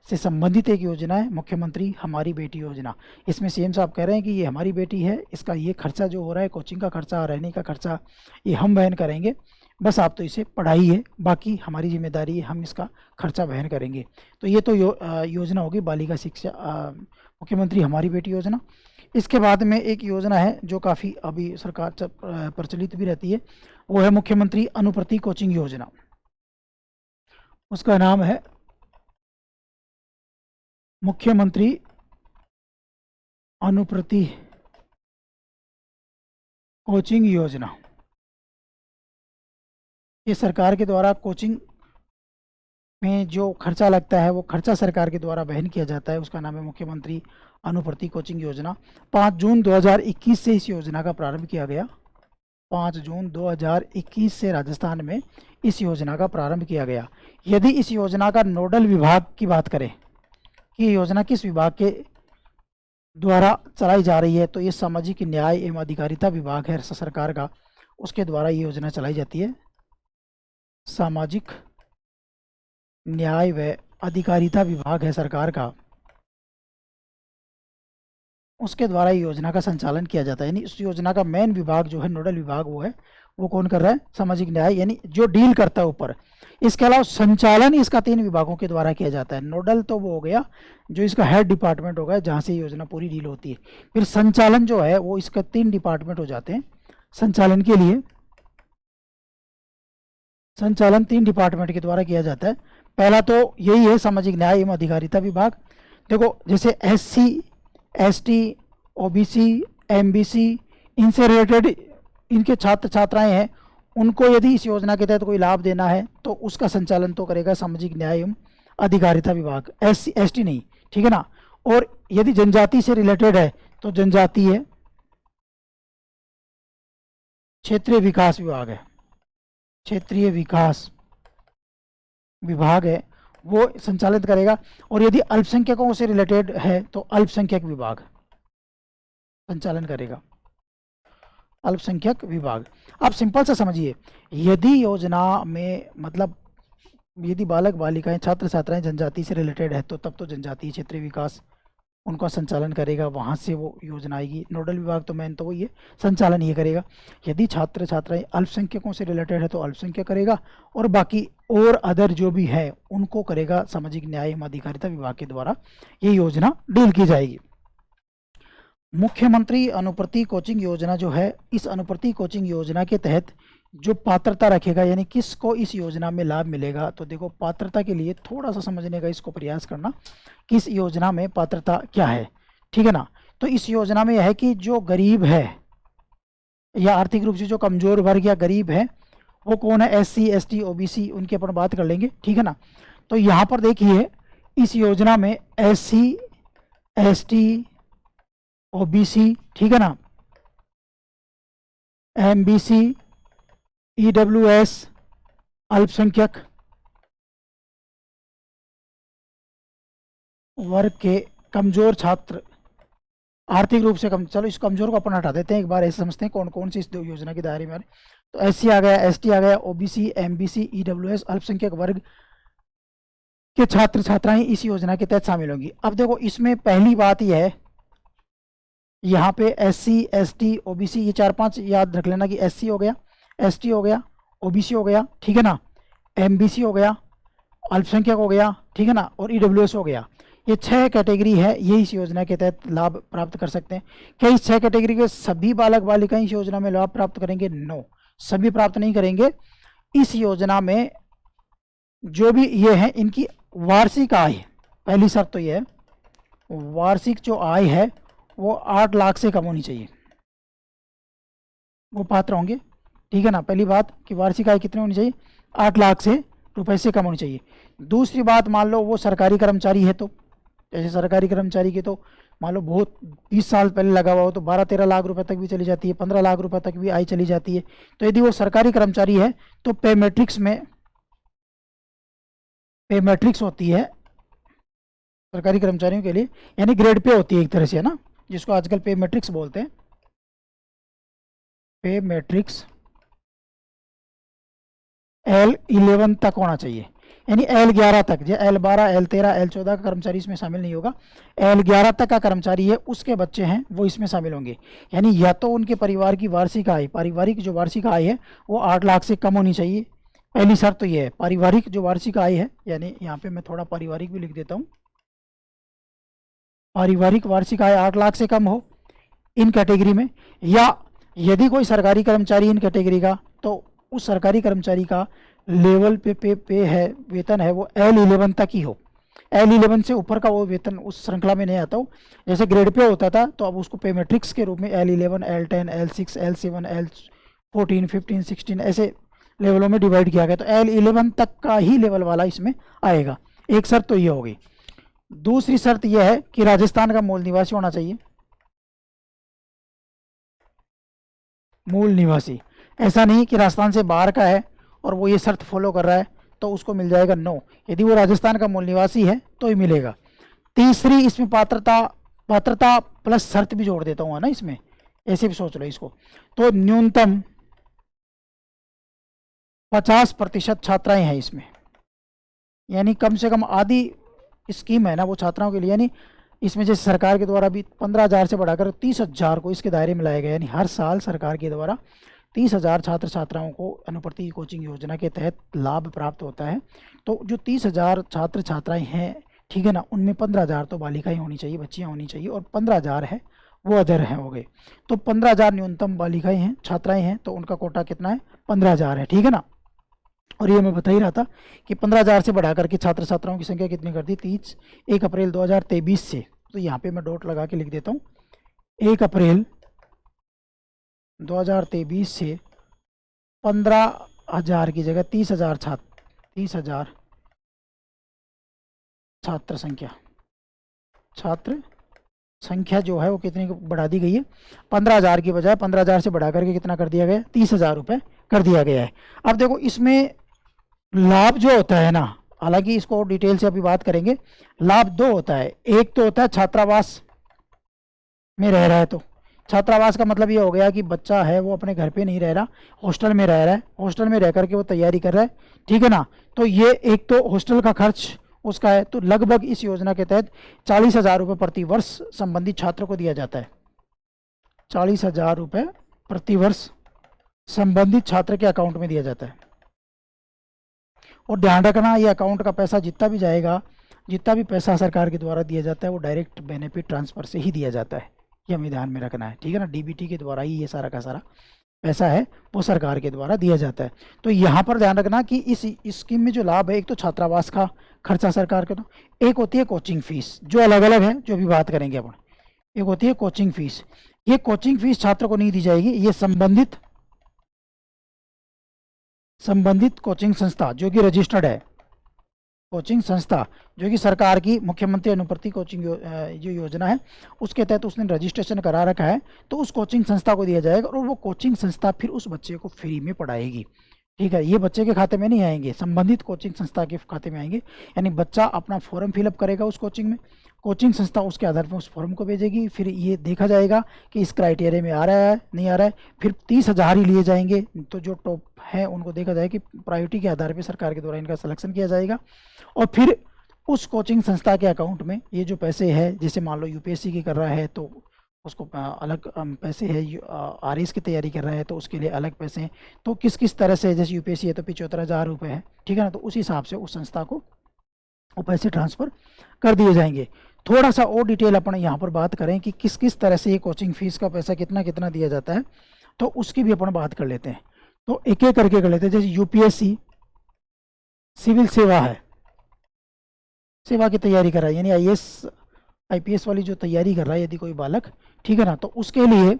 से संबंधित एक योजना है, मुख्यमंत्री हमारी बेटी योजना। इसमें सीएम साहब कह रहे हैं कि ये हमारी बेटी है, इसका ये खर्चा जो हो रहा है, कोचिंग का खर्चा, रहने का खर्चा, ये हम वहन करेंगे, बस आप तो इसे पढ़ाइए, बाकी हमारी जिम्मेदारी है, हम इसका खर्चा वहन करेंगे। तो ये तो योजना होगी बालिका शिक्षा, मुख्यमंत्री हमारी बेटी योजना। इसके बाद में एक योजना है जो काफ़ी अभी सरकार प्रचलित भी रहती है, वो है मुख्यमंत्री अनुप्रति कोचिंग योजना। उसका नाम है मुख्यमंत्री अनुप्रति कोचिंग योजना। ये सरकार के द्वारा कोचिंग में जो खर्चा लगता है वो खर्चा सरकार के द्वारा वहन किया जाता है, उसका नाम है मुख्यमंत्री अनुप्रति कोचिंग योजना। 5 जून 2021 से इस योजना का प्रारंभ किया गया। 5 जून 2021 से राजस्थान में इस योजना का प्रारंभ किया गया। यदि इस योजना का नोडल विभाग की बात करें कि ये योजना किस विभाग के द्वारा चलाई जा रही है, तो ये सामाजिक न्याय एवं अधिकारिता विभाग है सरकार का, उसके द्वारा ये योजना चलाई जाती है। सामाजिक न्याय व अधिकारिता विभाग है सरकार का, उसके द्वारा ये योजना का संचालन किया जाता है। यानी इस योजना का मेन विभाग जो है, नोडल विभाग वो है, वो कौन कर रहा है, सामाजिक न्याय, यानी जो डील करता है ऊपर। इसके अलावा संचालन इसका 3 विभागों के द्वारा किया जाता है। नोडल तो वो हो गया जो इसका हेड डिपार्टमेंट होगा, जहाँ से योजना पूरी डील होती है। फिर संचालन जो है वो इसका 3 डिपार्टमेंट हो जाते हैं। संचालन के लिए संचालन 3 डिपार्टमेंट के द्वारा किया जाता है। पहला तो यही है सामाजिक न्याय एवं अधिकारिता विभाग। देखो जैसे SC ST OBC MBC इनसे रिलेटेड इनके छात्र छात्राएं हैं, उनको यदि इस योजना के तहत कोई लाभ देना है तो उसका संचालन तो करेगा सामाजिक न्याय एवं अधिकारिता विभाग, SC ST नहीं, ठीक है ना। और यदि जनजाति से रिलेटेड है तो जनजातीय क्षेत्रीय विकास विभाग है, क्षेत्रीय विकास विभाग है, वो संचालित करेगा। और यदि अल्पसंख्यकों से रिलेटेड है तो अल्पसंख्यक विभाग संचालन करेगा, अल्पसंख्यक विभाग। आप सिंपल सा समझिए, यदि योजना में मतलब यदि बालक बालिकाएं छात्र छात्राएं जनजाति से रिलेटेड है तो तब तो जनजातीय क्षेत्रीय विकास उनका संचालन करेगा, वहाँ से वो योजना आएगी। नोडल विभाग तो मेन तो वही है, संचालन ये करेगा। यदि छात्र छात्राएं अल्पसंख्यकों से रिलेटेड है तो अल्पसंख्यक करेगा, और बाकी और अदर जो भी है उनको करेगा सामाजिक न्याय एवं अधिकारिता विभाग के द्वारा ये योजना डील की जाएगी। मुख्यमंत्री अनुप्रति कोचिंग योजना जो है, इस अनुप्रति कोचिंग योजना के तहत जो पात्रता रखेगा, यानी किसको इस योजना में लाभ मिलेगा, तो देखो पात्रता के लिए थोड़ा सा समझने का इसको प्रयास करना कि इस योजना में पात्रता क्या है, ठीक है ना। तो इस योजना में यह है कि जो गरीब है या आर्थिक रूप से जो कमजोर वर्ग या गरीब है वो कौन है, SC ST OBC, उनकी अपन बात कर लेंगे, ठीक है ना। तो यहाँ पर देखिए इस योजना में SC ST OBC, ठीक है ना, MBC EWS अल्पसंख्यक वर्ग के कमजोर छात्र, आर्थिक रूप से कम, चलो इस कमजोर को अपन हटा देते हैं, एक बार ऐसे समझते हैं कौन कौन सी इस योजना के दायरे में आ रहे। तो SC आ गया, ST आ गया, OBC MBC EWS अल्पसंख्यक वर्ग के छात्र छात्राएं इस योजना के तहत शामिल होंगी। अब देखो इसमें पहली बात यह है, यहाँ पे SC ST OBC ये 4-5 याद रख लेना कि SC हो गया, ST हो गया, OBC हो गया, ठीक है ना, MBC हो गया, अल्पसंख्यक हो गया, ठीक है ना, और EWS हो गया। ये 6 कैटेगरी है, ये इस योजना के तहत लाभ प्राप्त कर सकते हैं। क्या इस 6 कैटेगरी के सभी बालक बालिकाएं इस योजना में लाभ प्राप्त करेंगे? नो, सभी प्राप्त नहीं करेंगे। इस योजना में जो भी ये हैं इनकी वार्षिक आय, पहली शर्त तो ये है वार्षिक जो आय है वो 8 लाख से कम होनी चाहिए, वो पात्र होंगे, ठीक है ना। पहली बात कि वार्षिक आय कितनी होनी चाहिए, 8 लाख से रुपए से कम होनी चाहिए। दूसरी बात, मान लो वो सरकारी कर्मचारी है, तो जैसे सरकारी कर्मचारी की तो मान लो बहुत 20 साल पहले लगा हुआ हो तो 12-13 लाख रुपए तक भी चली जाती है, 15 लाख रुपए तक भी आय चली जाती है। तो यदि वो सरकारी कर्मचारी है तो पे मैट्रिक्स में, पे मैट्रिक्स होती है सरकारी कर्मचारियों के लिए, यानी ग्रेड पे होती है एक तरह से, है ना, जिसको आजकल पे मैट्रिक्स बोलते हैं। पे मैट्रिक्स L11 तक होना चाहिए, यानी L11 तक, जो L12, L13, L14 का कर्मचारी इसमें शामिल नहीं होगा। L11 तक का कर्मचारी है, उसके बच्चे हैं, वो इसमें शामिल होंगे। यानी या तो उनके परिवार की वार्षिक आय, पारिवारिक जो वार्षिक आय है वो 8 लाख से कम होनी चाहिए। पहली शर्त तो ये है, पारिवारिक जो वार्षिक आय है, यानी यहाँ पे मैं थोड़ा पारिवारिक भी लिख देता हूँ, पारिवारिक वार्षिक आय 8 लाख से कम हो इन कैटेगरी में। या यदि कोई सरकारी कर्मचारी इन कैटेगरी का, तो उस सरकारी कर्मचारी का लेवल पे है, वेतन है वो L11 तक ही हो। L11 से ऊपर का वो वेतन उस श्रृंखला में नहीं आता हो। जैसे ग्रेड पे होता था तो अब उसको पे मैट्रिक्स के रूप में L11, L10, L6, L7, L14, 15, 16 ऐसे लेवलों में डिवाइड किया गया। तो L11 तक का ही लेवल वाला इसमें आएगा। एक शर्त तो ये होगी। दूसरी शर्त यह है कि राजस्थान का मूल निवासी होना चाहिए, मूल निवासी। ऐसा नहीं कि राजस्थान से बाहर का है और वो ये शर्त फॉलो कर रहा है तो उसको मिल जाएगा, नो। यदि वो राजस्थान का मूल निवासी है तो ही मिलेगा। तीसरी इसमें पात्रता प्लस शर्त भी जोड़ देता हूँ, है ना, इसमें ऐसे भी सोच लो इसको। तो न्यूनतम 50% छात्राएं हैं इसमें, यानी कम से कम आधी स्कीम है ना वो छात्राओं के लिए। यानी इसमें जैसे सरकार के द्वारा भी 15,000 से बढ़ाकर 30,000 को इसके दायरे में लाया गया, यानी हर साल सरकार के द्वारा 30,000 छात्र छात्राओं को अनुप्रति कोचिंग योजना के तहत लाभ प्राप्त होता है। तो जो 30,000 छात्र छात्राएं हैं, ठीक है ना, उनमें 15,000 तो बालिकाएं होनी चाहिए, बच्चियां होनी चाहिए, और 15,000 है वो अदर हैं, हो गए। तो 15,000 न्यूनतम बालिकाएं हैं, छात्राएं हैं, तो उनका कोटा कितना है, 15,000 है, ठीक है ना। और ये मैं बता ही रहा था कि 15,000 से बढ़ा करके छात्र छात्राओं की संख्या कितनी कर दी, 1 अप्रैल 2023 से। तो यहाँ पे मैं डॉट लगा के लिख देता हूँ, 1 अप्रैल 2023 से 15,000 की जगह 30,000 छात्र संख्या जो है वो कितनी बढ़ा दी गई है, 15,000 की बजाय 15,000 से बढ़ा करके कितना कर दिया गया, 30,000 रुपये कर दिया गया है। अब देखो इसमें लाभ जो होता है ना, हालांकि इसको डिटेल से अभी बात करेंगे। लाभ दो होता है, एक तो होता है छात्रावास में रह रहा है, तो छात्रावास का मतलब ये हो गया कि बच्चा है वो अपने घर पे नहीं रह रहा, हॉस्टल में रह रहा है, हॉस्टल में रह करके वो तैयारी कर रहा है, ठीक है ना। तो ये एक तो हॉस्टल का खर्च उसका है, तो लगभग इस योजना के तहत 40,000 रुपये प्रति वर्ष संबंधित छात्र को दिया जाता है। 40,000 रुपये प्रति वर्ष संबंधित छात्र के अकाउंट में दिया जाता है। और ध्यान रखना, ये अकाउंट का पैसा जितना भी जाएगा, जितना भी पैसा सरकार के द्वारा दिया जाता है वो डायरेक्ट बेनिफिट ट्रांसफ़र से ही दिया जाता है, ये हमें ध्यान में रखना है, ठीक है ना। डीबीटी के द्वारा ही ये सारा का सारा पैसा है वो सरकार के द्वारा दिया जाता है। तो यहाँ पर ध्यान रखना कि इस स्कीम में जो लाभ है, एक तो छात्रावास का खर्चा सरकार का, तो एक होती है कोचिंग फीस, जो अलग अलग है, जो भी बात करेंगे अपन। एक होती है कोचिंग फीस, ये कोचिंग फीस छात्र को नहीं दी जाएगी, ये संबंधित कोचिंग संस्था जो कि रजिस्टर्ड है, कोचिंग संस्था जो कि सरकार की मुख्यमंत्री अनुप्रति कोचिंग जो योजना है उसके तहत उसने रजिस्ट्रेशन करा रखा है, तो उस कोचिंग संस्था को दिया जाएगा और वो कोचिंग संस्था फिर उस बच्चे को फ्री में पढ़ाएगी, ठीक है। ये बच्चे के खाते में नहीं आएंगे, संबंधित कोचिंग संस्था के खाते में आएंगे। यानी बच्चा अपना फॉर्म फिलअप करेगा उस कोचिंग में, कोचिंग संस्था उसके आधार पर उस फॉर्म को भेजेगी, फिर ये देखा जाएगा कि इस क्राइटेरिया में आ रहा है नहीं आ रहा है, फिर 30,000 ही लिए जाएंगे। तो जो टॉप है उनको देखा जाए कि प्रायोरिटी के आधार पर सरकार के द्वारा इनका सिलेक्शन किया जाएगा, और फिर उस कोचिंग संस्था के अकाउंट में ये जो पैसे है, जैसे मान लो यूपीएससी की कर रहा है तो उसको अलग पैसे है, आरएस की तैयारी कर रहा है तो उसके लिए अलग पैसे हैं। तो किस किस तरह से, जैसे यूपीएससी है तो 75,000 रुपये है, ठीक है ना, तो उस हिसाब से उस संस्था को वो पैसे ट्रांसफ़र कर दिए जाएंगे। थोड़ा सा और डिटेल अपन यहाँ पर बात करें कि किस किस तरह से ये कोचिंग फीस का पैसा कितना कितना दिया जाता है, तो उसकी भी अपन बात कर लेते हैं। तो एक एक करके कर लेते हैं। जैसे यूपीएससी सिविल सेवा है, सेवा की तैयारी कर रहा है, यानी आईएएस आईपीएस वाली जो तैयारी कर रहा है यदि कोई बालक, ठीक है ना, तो उसके लिए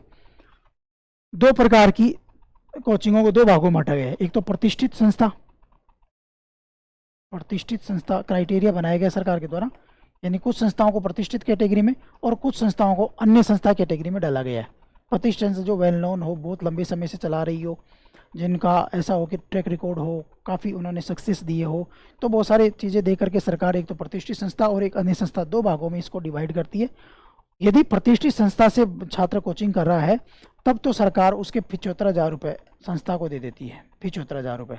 2 प्रकार की कोचिंगों को 2 भागों में बांटा गया है। एक तो प्रतिष्ठित संस्था, प्रतिष्ठित संस्था क्राइटेरिया बनाया गया सरकार के द्वारा, यानी कुछ संस्थाओं को प्रतिष्ठित कैटेगरी में और कुछ संस्थाओं को अन्य संस्था कैटेगरी में डाला गया है। प्रतिष्ठित संस्था जो वेल नोन हो, बहुत लंबे समय से चला रही हो, जिनका ऐसा हो कि ट्रैक रिकॉर्ड हो, काफ़ी उन्होंने सक्सेस दिए हो, तो बहुत सारी चीज़ें दे करके सरकार एक तो प्रतिष्ठित संस्था और एक अन्य संस्था, दो भागों में इसको डिवाइड करती है। यदि प्रतिष्ठित संस्था से छात्र कोचिंग कर रहा है तब तो सरकार उसके 75,000 रुपये संस्था को दे देती है, 75,000 रुपये।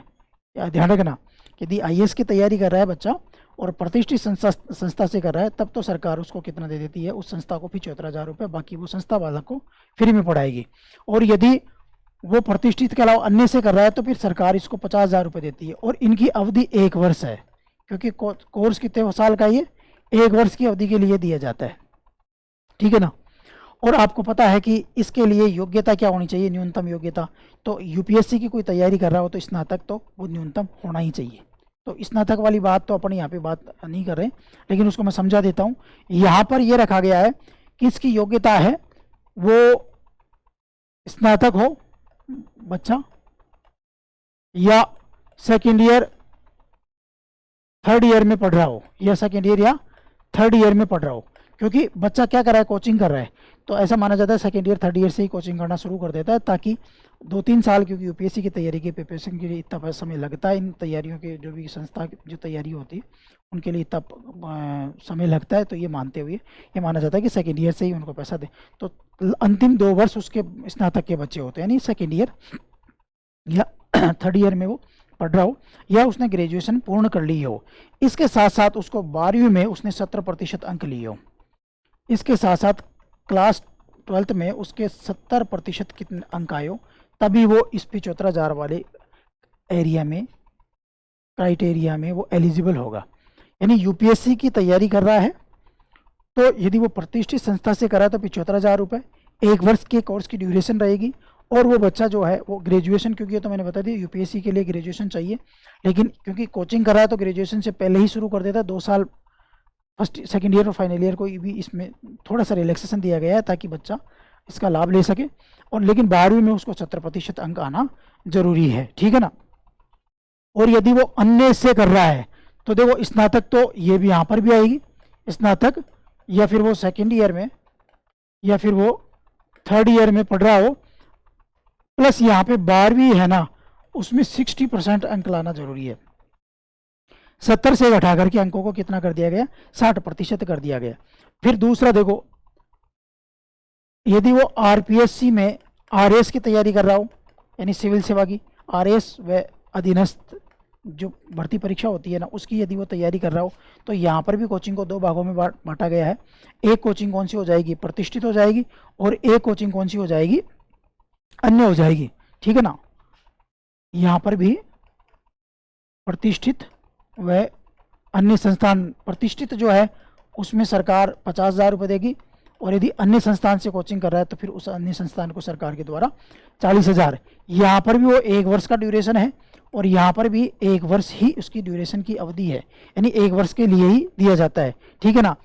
या ध्यान रखना, यदि IAS की तैयारी कर रहा है बच्चा और प्रतिष्ठित संस्था से कर रहा है तब तो सरकार उसको कितना दे देती है, उस संस्था को 75,000 रुपये, बाकी वो संस्था बालक को फ्री में पढ़ाएगी। और यदि वो प्रतिष्ठित के अलावा अन्य से कर रहा है तो फिर सरकार इसको 50,000 रुपये देती है। और इनकी अवधि 1 वर्ष है, क्योंकि कोर्स कितने साल का, ये 1 वर्ष की अवधि के लिए दिया जाता है, ठीक है ना। और आपको पता है कि इसके लिए योग्यता क्या होनी चाहिए, न्यूनतम योग्यता, तो UPSC की कोई तैयारी कर रहा हो तो स्नातक तो वो न्यूनतम होना ही चाहिए। तो स्नातक वाली बात तो अपन यहाँ पे बात नहीं कर रहे, लेकिन उसको मैं समझा देता हूँ। यहाँ पर ये रखा गया है कि इसकी योग्यता है वो स्नातक हो बच्चा, या सेकेंड ईयर थर्ड ईयर में पढ़ रहा हो, या सेकेंड ईयर या थर्ड ईयर में पढ़ रहा हो। क्योंकि बच्चा क्या कर रहा है, कोचिंग कर रहा है, तो ऐसा माना जाता है सेकेंड ईयर थर्ड ईयर से ही कोचिंग करना शुरू कर देता है, ताकि 2-3 साल, क्योंकि UPSC की तैयारी की प्रिपरेशन के लिए इतना समय लगता है, इन तैयारियों के जो भी संस्था जो तैयारी होती है उनके लिए इतना समय लगता है, तो ये मानते हुए ये माना जाता है कि सेकेंड ईयर से ही उनको पैसा दे। तो अंतिम 2 वर्ष उसके स्नातक के बच्चे होते हैं, यानी सेकेंड ईयर या थर्ड ईयर में वो पढ़ रहा हो, या उसने ग्रेजुएशन पूर्ण कर ली हो। इसके साथ साथ उसको 12वीं में उसने 70% अंक लिए हो। इसके साथ साथ क्लास 12th में उसके 70% कितने अंक आए हो, तभी वो इस 75,000 वाले एरिया में, क्राइटेरिया में वो एलिजिबल होगा। यानी UPSC की तैयारी कर रहा है तो यदि वो प्रतिष्ठित संस्था से कर रहा है तो 75,000 रुपये, 1 वर्ष के कोर्स की ड्यूरेशन रहेगी। और वो बच्चा जो है वो ग्रेजुएशन, क्योंकि ये तो मैंने बता दिया UPSC के लिए ग्रेजुएशन चाहिए, लेकिन क्योंकि कोचिंग कर रहा है तो ग्रेजुएशन से पहले ही शुरू कर देता है। 2 साल फर्स्ट सेकेंड ईयर और फाइनल ईयर को भी इसमें थोड़ा सा रिलैक्सेशन दिया गया है ताकि बच्चा इसका लाभ ले सके। और लेकिन 12वीं में उसको 70% अंक आना जरूरी है, ठीक है ना। और यदि वो अन्य से कर रहा है तो देखो स्नातक तो ये भी यहाँ पर भी आएगी, स्नातक, या फिर वो सेकेंड ईयर में या फिर वो थर्ड ईयर में पढ़ रहा हो, प्लस यहाँ पे 12वीं है ना, उसमें 60% अंक लाना जरूरी है। 70 से घटा करके अंकों को कितना कर दिया गया, 60% कर दिया गया। फिर दूसरा देखो, यदि वो RPSC में RS की तैयारी कर रहा हो, यानी सिविल सेवा की RS व अधीनस्थ जो भर्ती परीक्षा होती है ना, उसकी यदि वो तैयारी कर रहा हो, तो यहाँ पर भी कोचिंग को 2 भागों में बांटा गया है। एक कोचिंग कौन सी हो जाएगी, प्रतिष्ठित हो जाएगी, और एक कोचिंग कौन सी हो जाएगी, अन्य हो जाएगी, ठीक है ना। यहाँ पर भी प्रतिष्ठित व अन्य संस्थान, प्रतिष्ठित जो है उसमें सरकार 50,000 रुपये देगी, और यदि अन्य संस्थान से कोचिंग कर रहा है तो फिर उस अन्य संस्थान को सरकार के द्वारा 40,000। यहाँ पर भी वो 1 वर्ष का ड्यूरेशन है, और यहाँ पर भी 1 वर्ष ही उसकी ड्यूरेशन की अवधि है, यानी 1 वर्ष के लिए ही दिया जाता है, ठीक है ना।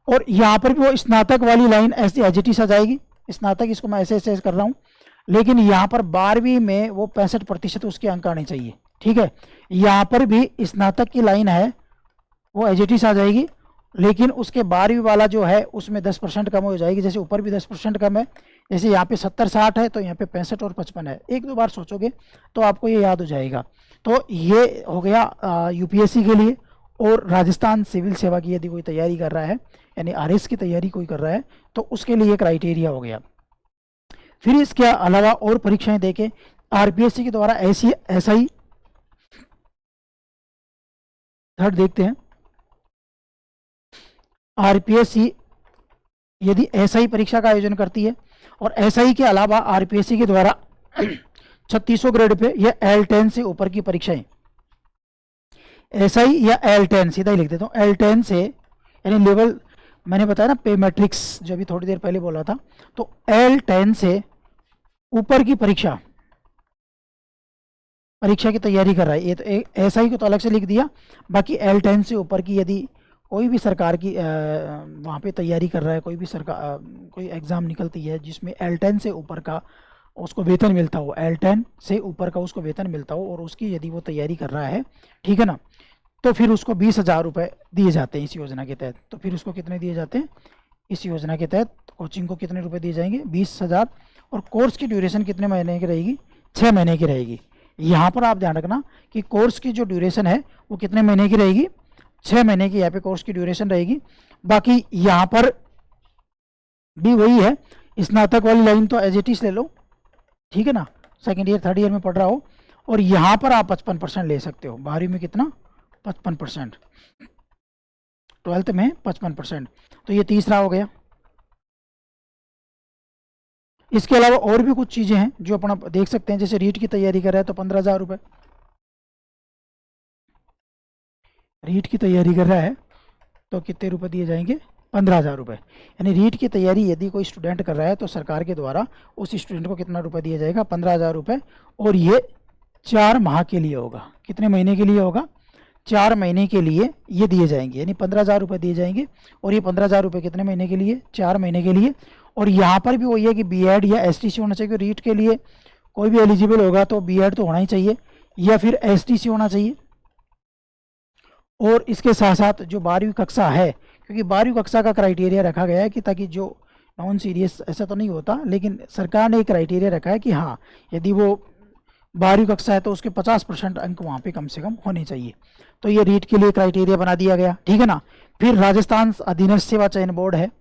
और यहाँ पर भी वो स्नातक वाली लाइन ऐसी एजिटिस आ जाएगी, स्नातक इसको मैं ऐसे कर रहा हूँ, लेकिन यहाँ पर 12वीं में वो 65% उसके अंक आने चाहिए, ठीक है। यहाँ पर भी स्नातक की लाइन है वो एजिटिस आ जाएगी, लेकिन उसके 12वीं वाला जो है उसमें 10% कम हो जाएगी। जैसे ऊपर भी 10% कम है, जैसे यहाँ पे 70-60 है तो यहाँ पे 65 और 55 है। 1-2 बार सोचोगे तो आपको ये याद हो जाएगा। तो ये हो गया UPSC के लिए। और राजस्थान सिविल सेवा की यदि कोई तैयारी कर रहा है, यानी RS की तैयारी कोई कर रहा है, तो उसके लिए क्राइटेरिया हो गया। फिर इसके अलावा और परीक्षाएं देखें, RPSC के द्वारा SI थर्ड देखते हैं। RPSC यदि SI परीक्षा का आयोजन करती है, और SI के अलावा RPSC के द्वारा 3600 ग्रेड पे या L10 से ऊपर की परीक्षाएं, SI या L10 सीधा ही लिख देता हूँ, L10 से यानी लेवल, मैंने बताया ना पे मैट्रिक्स जो अभी थोड़ी देर पहले बोला था, तो L10 से ऊपर की परीक्षा की तैयारी कर रहा है, ये तो SI को तो अलग से लिख दिया। बाकी L10 से ऊपर की यदि कोई भी सरकार की वहाँ पे तैयारी कर रहा है, कोई भी सरकार कोई एग्ज़ाम निकलती है जिसमें L10 से ऊपर का उसको वेतन मिलता हो, L10 से ऊपर का उसको वेतन मिलता हो, और उसकी यदि वो तैयारी कर रहा है, ठीक है ना, तो फिर उसको 20,000 रुपये दिए जाते हैं इस योजना के तहत। तो फिर उसको कितने दिए जाते हैं इस योजना के तहत? कोचिंग को कितने रुपए दिए जाएंगे? 20,000। और कोर्स की ड्यूरेशन कितने महीने की रहेगी? 6 महीने की रहेगी। यहाँ पर आप ध्यान रखना कि कोर्स की जो ड्यूरेशन है वो कितने महीने की रहेगी? 6 महीने की यहाँ पे कोर्स की ड्यूरेशन रहेगी। बाकी यहाँ पर भी वही है, स्नातक वाली लाइन तो एज इट इज ले लो, ठीक है ना, सेकेंड ईयर थर्ड ईयर में पढ़ रहा हो। और यहाँ पर आप 55% ले सकते हो। 12वीं में कितना? 55%। 12th में 55%। तो ये तीसरा हो गया। इसके अलावा और भी कुछ चीज़ें हैं जो अपना देख सकते हैं। जैसे रीट की तैयारी कर रहा है तो 15,000 रुपये, रीट की तैयारी कर रहा है तो कितने रुपए दिए जाएंगे? 15,000 रुपये। यानी रीट की तैयारी यदि कोई स्टूडेंट कर रहा है तो सरकार के द्वारा उस स्टूडेंट को कितना रुपये दिया जाएगा? 15,000 रुपये। और ये 4 माह के लिए होगा। कितने महीने के लिए होगा? 4 महीने के लिए ये दिए जाएंगे। यानी 15,000 रुपये दिए जाएंगे। और ये 15,000 रुपये कितने महीने के लिए? 4 महीने के लिए। और यहाँ पर भी वही है कि बीएड या एसटीसी होना चाहिए। रीट के लिए कोई भी एलिजिबल होगा तो बीएड तो होना ही चाहिए या फिर एसटीसी होना चाहिए। और इसके साथ साथ जो 12वीं कक्षा है, क्योंकि 12वीं कक्षा का क्राइटेरिया रखा गया है कि ताकि जो नॉन सीरियस, ऐसा तो नहीं होता लेकिन सरकार ने एक क्राइटेरिया रखा है कि हाँ यदि वो 12वीं कक्षा है तो उसके 50% अंक वहाँ पे कम से कम होने चाहिए। तो ये रीट के लिए क्राइटेरिया बना दिया गया, ठीक है ना। फिर राजस्थान अधीनस्थ सेवा चयन बोर्ड है,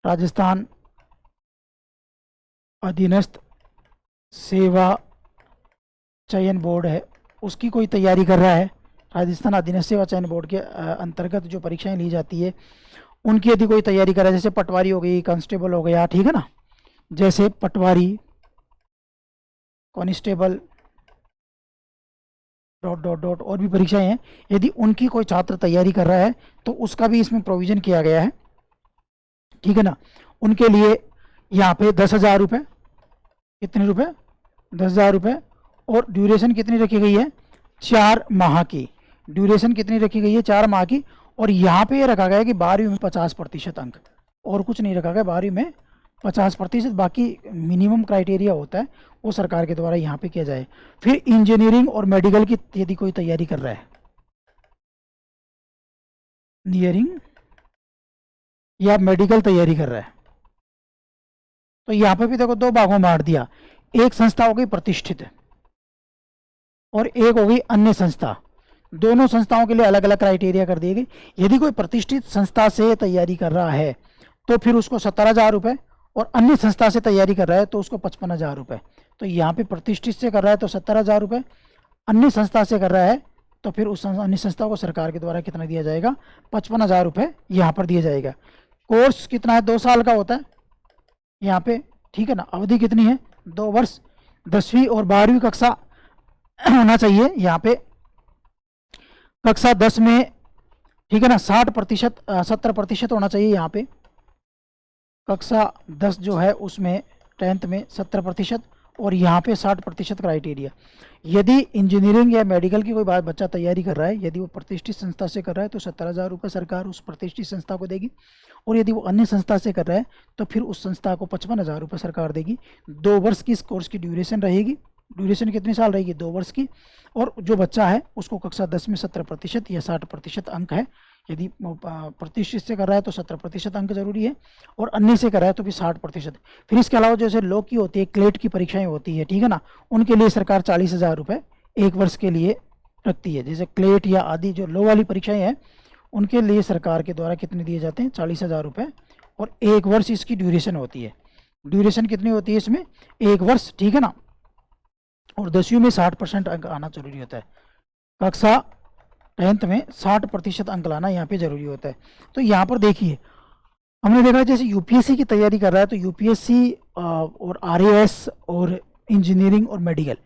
राजस्थान अधीनस्थ सेवा चयन बोर्ड है, उसकी कोई तैयारी कर रहा है। राजस्थान अधीनस्थ सेवा चयन बोर्ड के अंतर्गत जो परीक्षाएं ली जाती है उनकी यदि कोई तैयारी कर रहा है, जैसे पटवारी हो गई, कांस्टेबल हो गया, ठीक है ना, जैसे पटवारी, कांस्टेबल डॉट डॉट डॉट और भी परीक्षाएं हैं, यदि उनकी कोई छात्र तैयारी कर रहा है तो उसका भी इसमें प्रोविजन किया गया है, ठीक है ना। उनके लिए यहाँ पे 10,000 रुपये, कितने रुपए? 10,000 रुपये। और ड्यूरेशन कितनी रखी गई है? 4 माह की। ड्यूरेशन कितनी रखी गई है? 4 माह की। और यहाँ पे ये रखा गया है कि 12वीं में 50% अंक, और कुछ नहीं रखा गया। 12वीं में 50%, बाकी मिनिमम क्राइटेरिया होता है वो सरकार के द्वारा यहाँ पे किया जाए। फिर इंजीनियरिंग और मेडिकल की यदि कोई तैयारी कर रहा है, इंजीनियरिंग या मेडिकल तैयारी कर रहा है, तो यहाँ पे भी देखो 2 भागों में बांट दिया। एक संस्था हो गई प्रतिष्ठित और एक हो गई अन्य संस्था। दोनों संस्थाओं के लिए अलग अलग क्राइटेरिया कर दिए गए। यदि कोई प्रतिष्ठित संस्था से तैयारी कर रहा है तो फिर उसको 17,000 रुपये, और अन्य संस्था से तैयारी कर रहा है तो उसको 55,000 रुपये। तो यहाँ पे प्रतिष्ठित से कर रहा है तो 17,000 रुपये, अन्य संस्था से कर रहा है तो फिर उस अन्य संस्था को सरकार के द्वारा कितना दिया जाएगा? 55,000 रुपये यहाँ पर दिया जाएगा। कोर्स कितना है? 2 साल का होता है यहाँ पे, ठीक है ना। अवधि कितनी है? 2 वर्ष। 10वीं और 12वीं कक्षा होना चाहिए यहाँ पे। कक्षा 10 में, ठीक है ना, 60%, 70% होना चाहिए यहाँ पे। कक्षा 10 जो है उसमें 10th में 70%, और यहाँ पे 60% क्राइटेरिया। यदि इंजीनियरिंग या मेडिकल की कोई बात बच्चा तैयारी कर रहा है, यदि वो प्रतिष्ठित संस्था से कर रहा है तो 17,000 रुपये सरकार उस प्रतिष्ठित संस्था को देगी। और यदि वो अन्य संस्था से कर रहा है तो फिर उस संस्था को 55,000 रुपये सरकार देगी। 2 वर्ष की इस कोर्स की ड्यूरेशन रहेगी। ड्यूरेशन कितनी साल रहेगी? 2 वर्ष की। और जो बच्चा है उसको कक्षा 10 में 70% या 60% अंक है। यदि प्रतिष्ठित से कर रहा है तो 70% अंक जरूरी है, और अन्य से कर रहा है तो भी 60%। फिर इसके अलावा जैसे लॉ की होती है, क्लेट की परीक्षाएं होती है, ठीक है ना, उनके लिए सरकार 40,000 रुपये 1 वर्ष के लिए रखती है। जैसे क्लेट या आदि जो लॉ वाली परीक्षाएं हैं उनके लिए सरकार के द्वारा कितने दिए जाते हैं? 40,000 रुपये, और 1 वर्ष इसकी ड्यूरेशन होती है। ड्यूरेशन कितनी होती है इसमें? 1 वर्ष, ठीक है ना। और 10वीं में 60% अंक आना जरूरी होता है। कक्षा 10th में 60% अंक लाना यहाँ पे जरूरी होता है। तो यहाँ पर देखिए हमने देखा जैसे यूपीएससी की तैयारी कर रहा है तो यूपीएससी और आरएएस और इंजीनियरिंग और मेडिकल,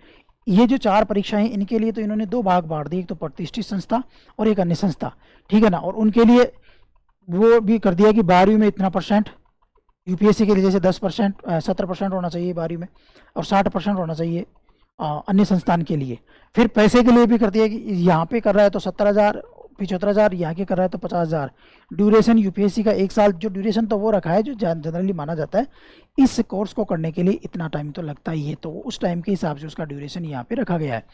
ये जो 4 परीक्षाएं हैं इनके लिए तो इन्होंने 2 भाग बांट दिए, एक तो प्रतिष्ठित संस्था और एक अन्य संस्था, ठीक है ना। और उनके लिए वो भी कर दिया कि 12वीं में इतना % यूपीएससी के लिए जैसे 10%, 70% होना चाहिए 12वीं में, और 60% होना चाहिए अन्य संस्थान के लिए। फिर पैसे के लिए भी कर दिया कि यहाँ पे कर रहा है तो 17,000, 75,000, यहाँ के कर रहा है तो 50,000। ड्यूरेशन यूपीएससी का 1 साल, जो ड्यूरेशन तो वो रखा है जो जनरली माना जाता है, इस कोर्स को करने के लिए इतना टाइम तो लगता ही है, तो उस टाइम के हिसाब से उसका ड्यूरेशन यहाँ पे रखा गया है।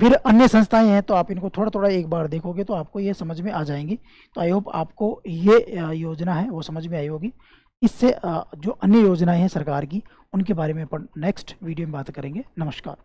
फिर अन्य संस्थाएं हैं तो आप इनको थोड़ा थोड़ा एक बार देखोगे तो आपको ये समझ में आ जाएंगी। तो आई होप आपको ये योजना है वो समझ में आई होगी। इससे जो अन्य योजनाएं हैं सरकार की, उनके बारे में नेक्स्ट वीडियो में बात करेंगे। नमस्कार।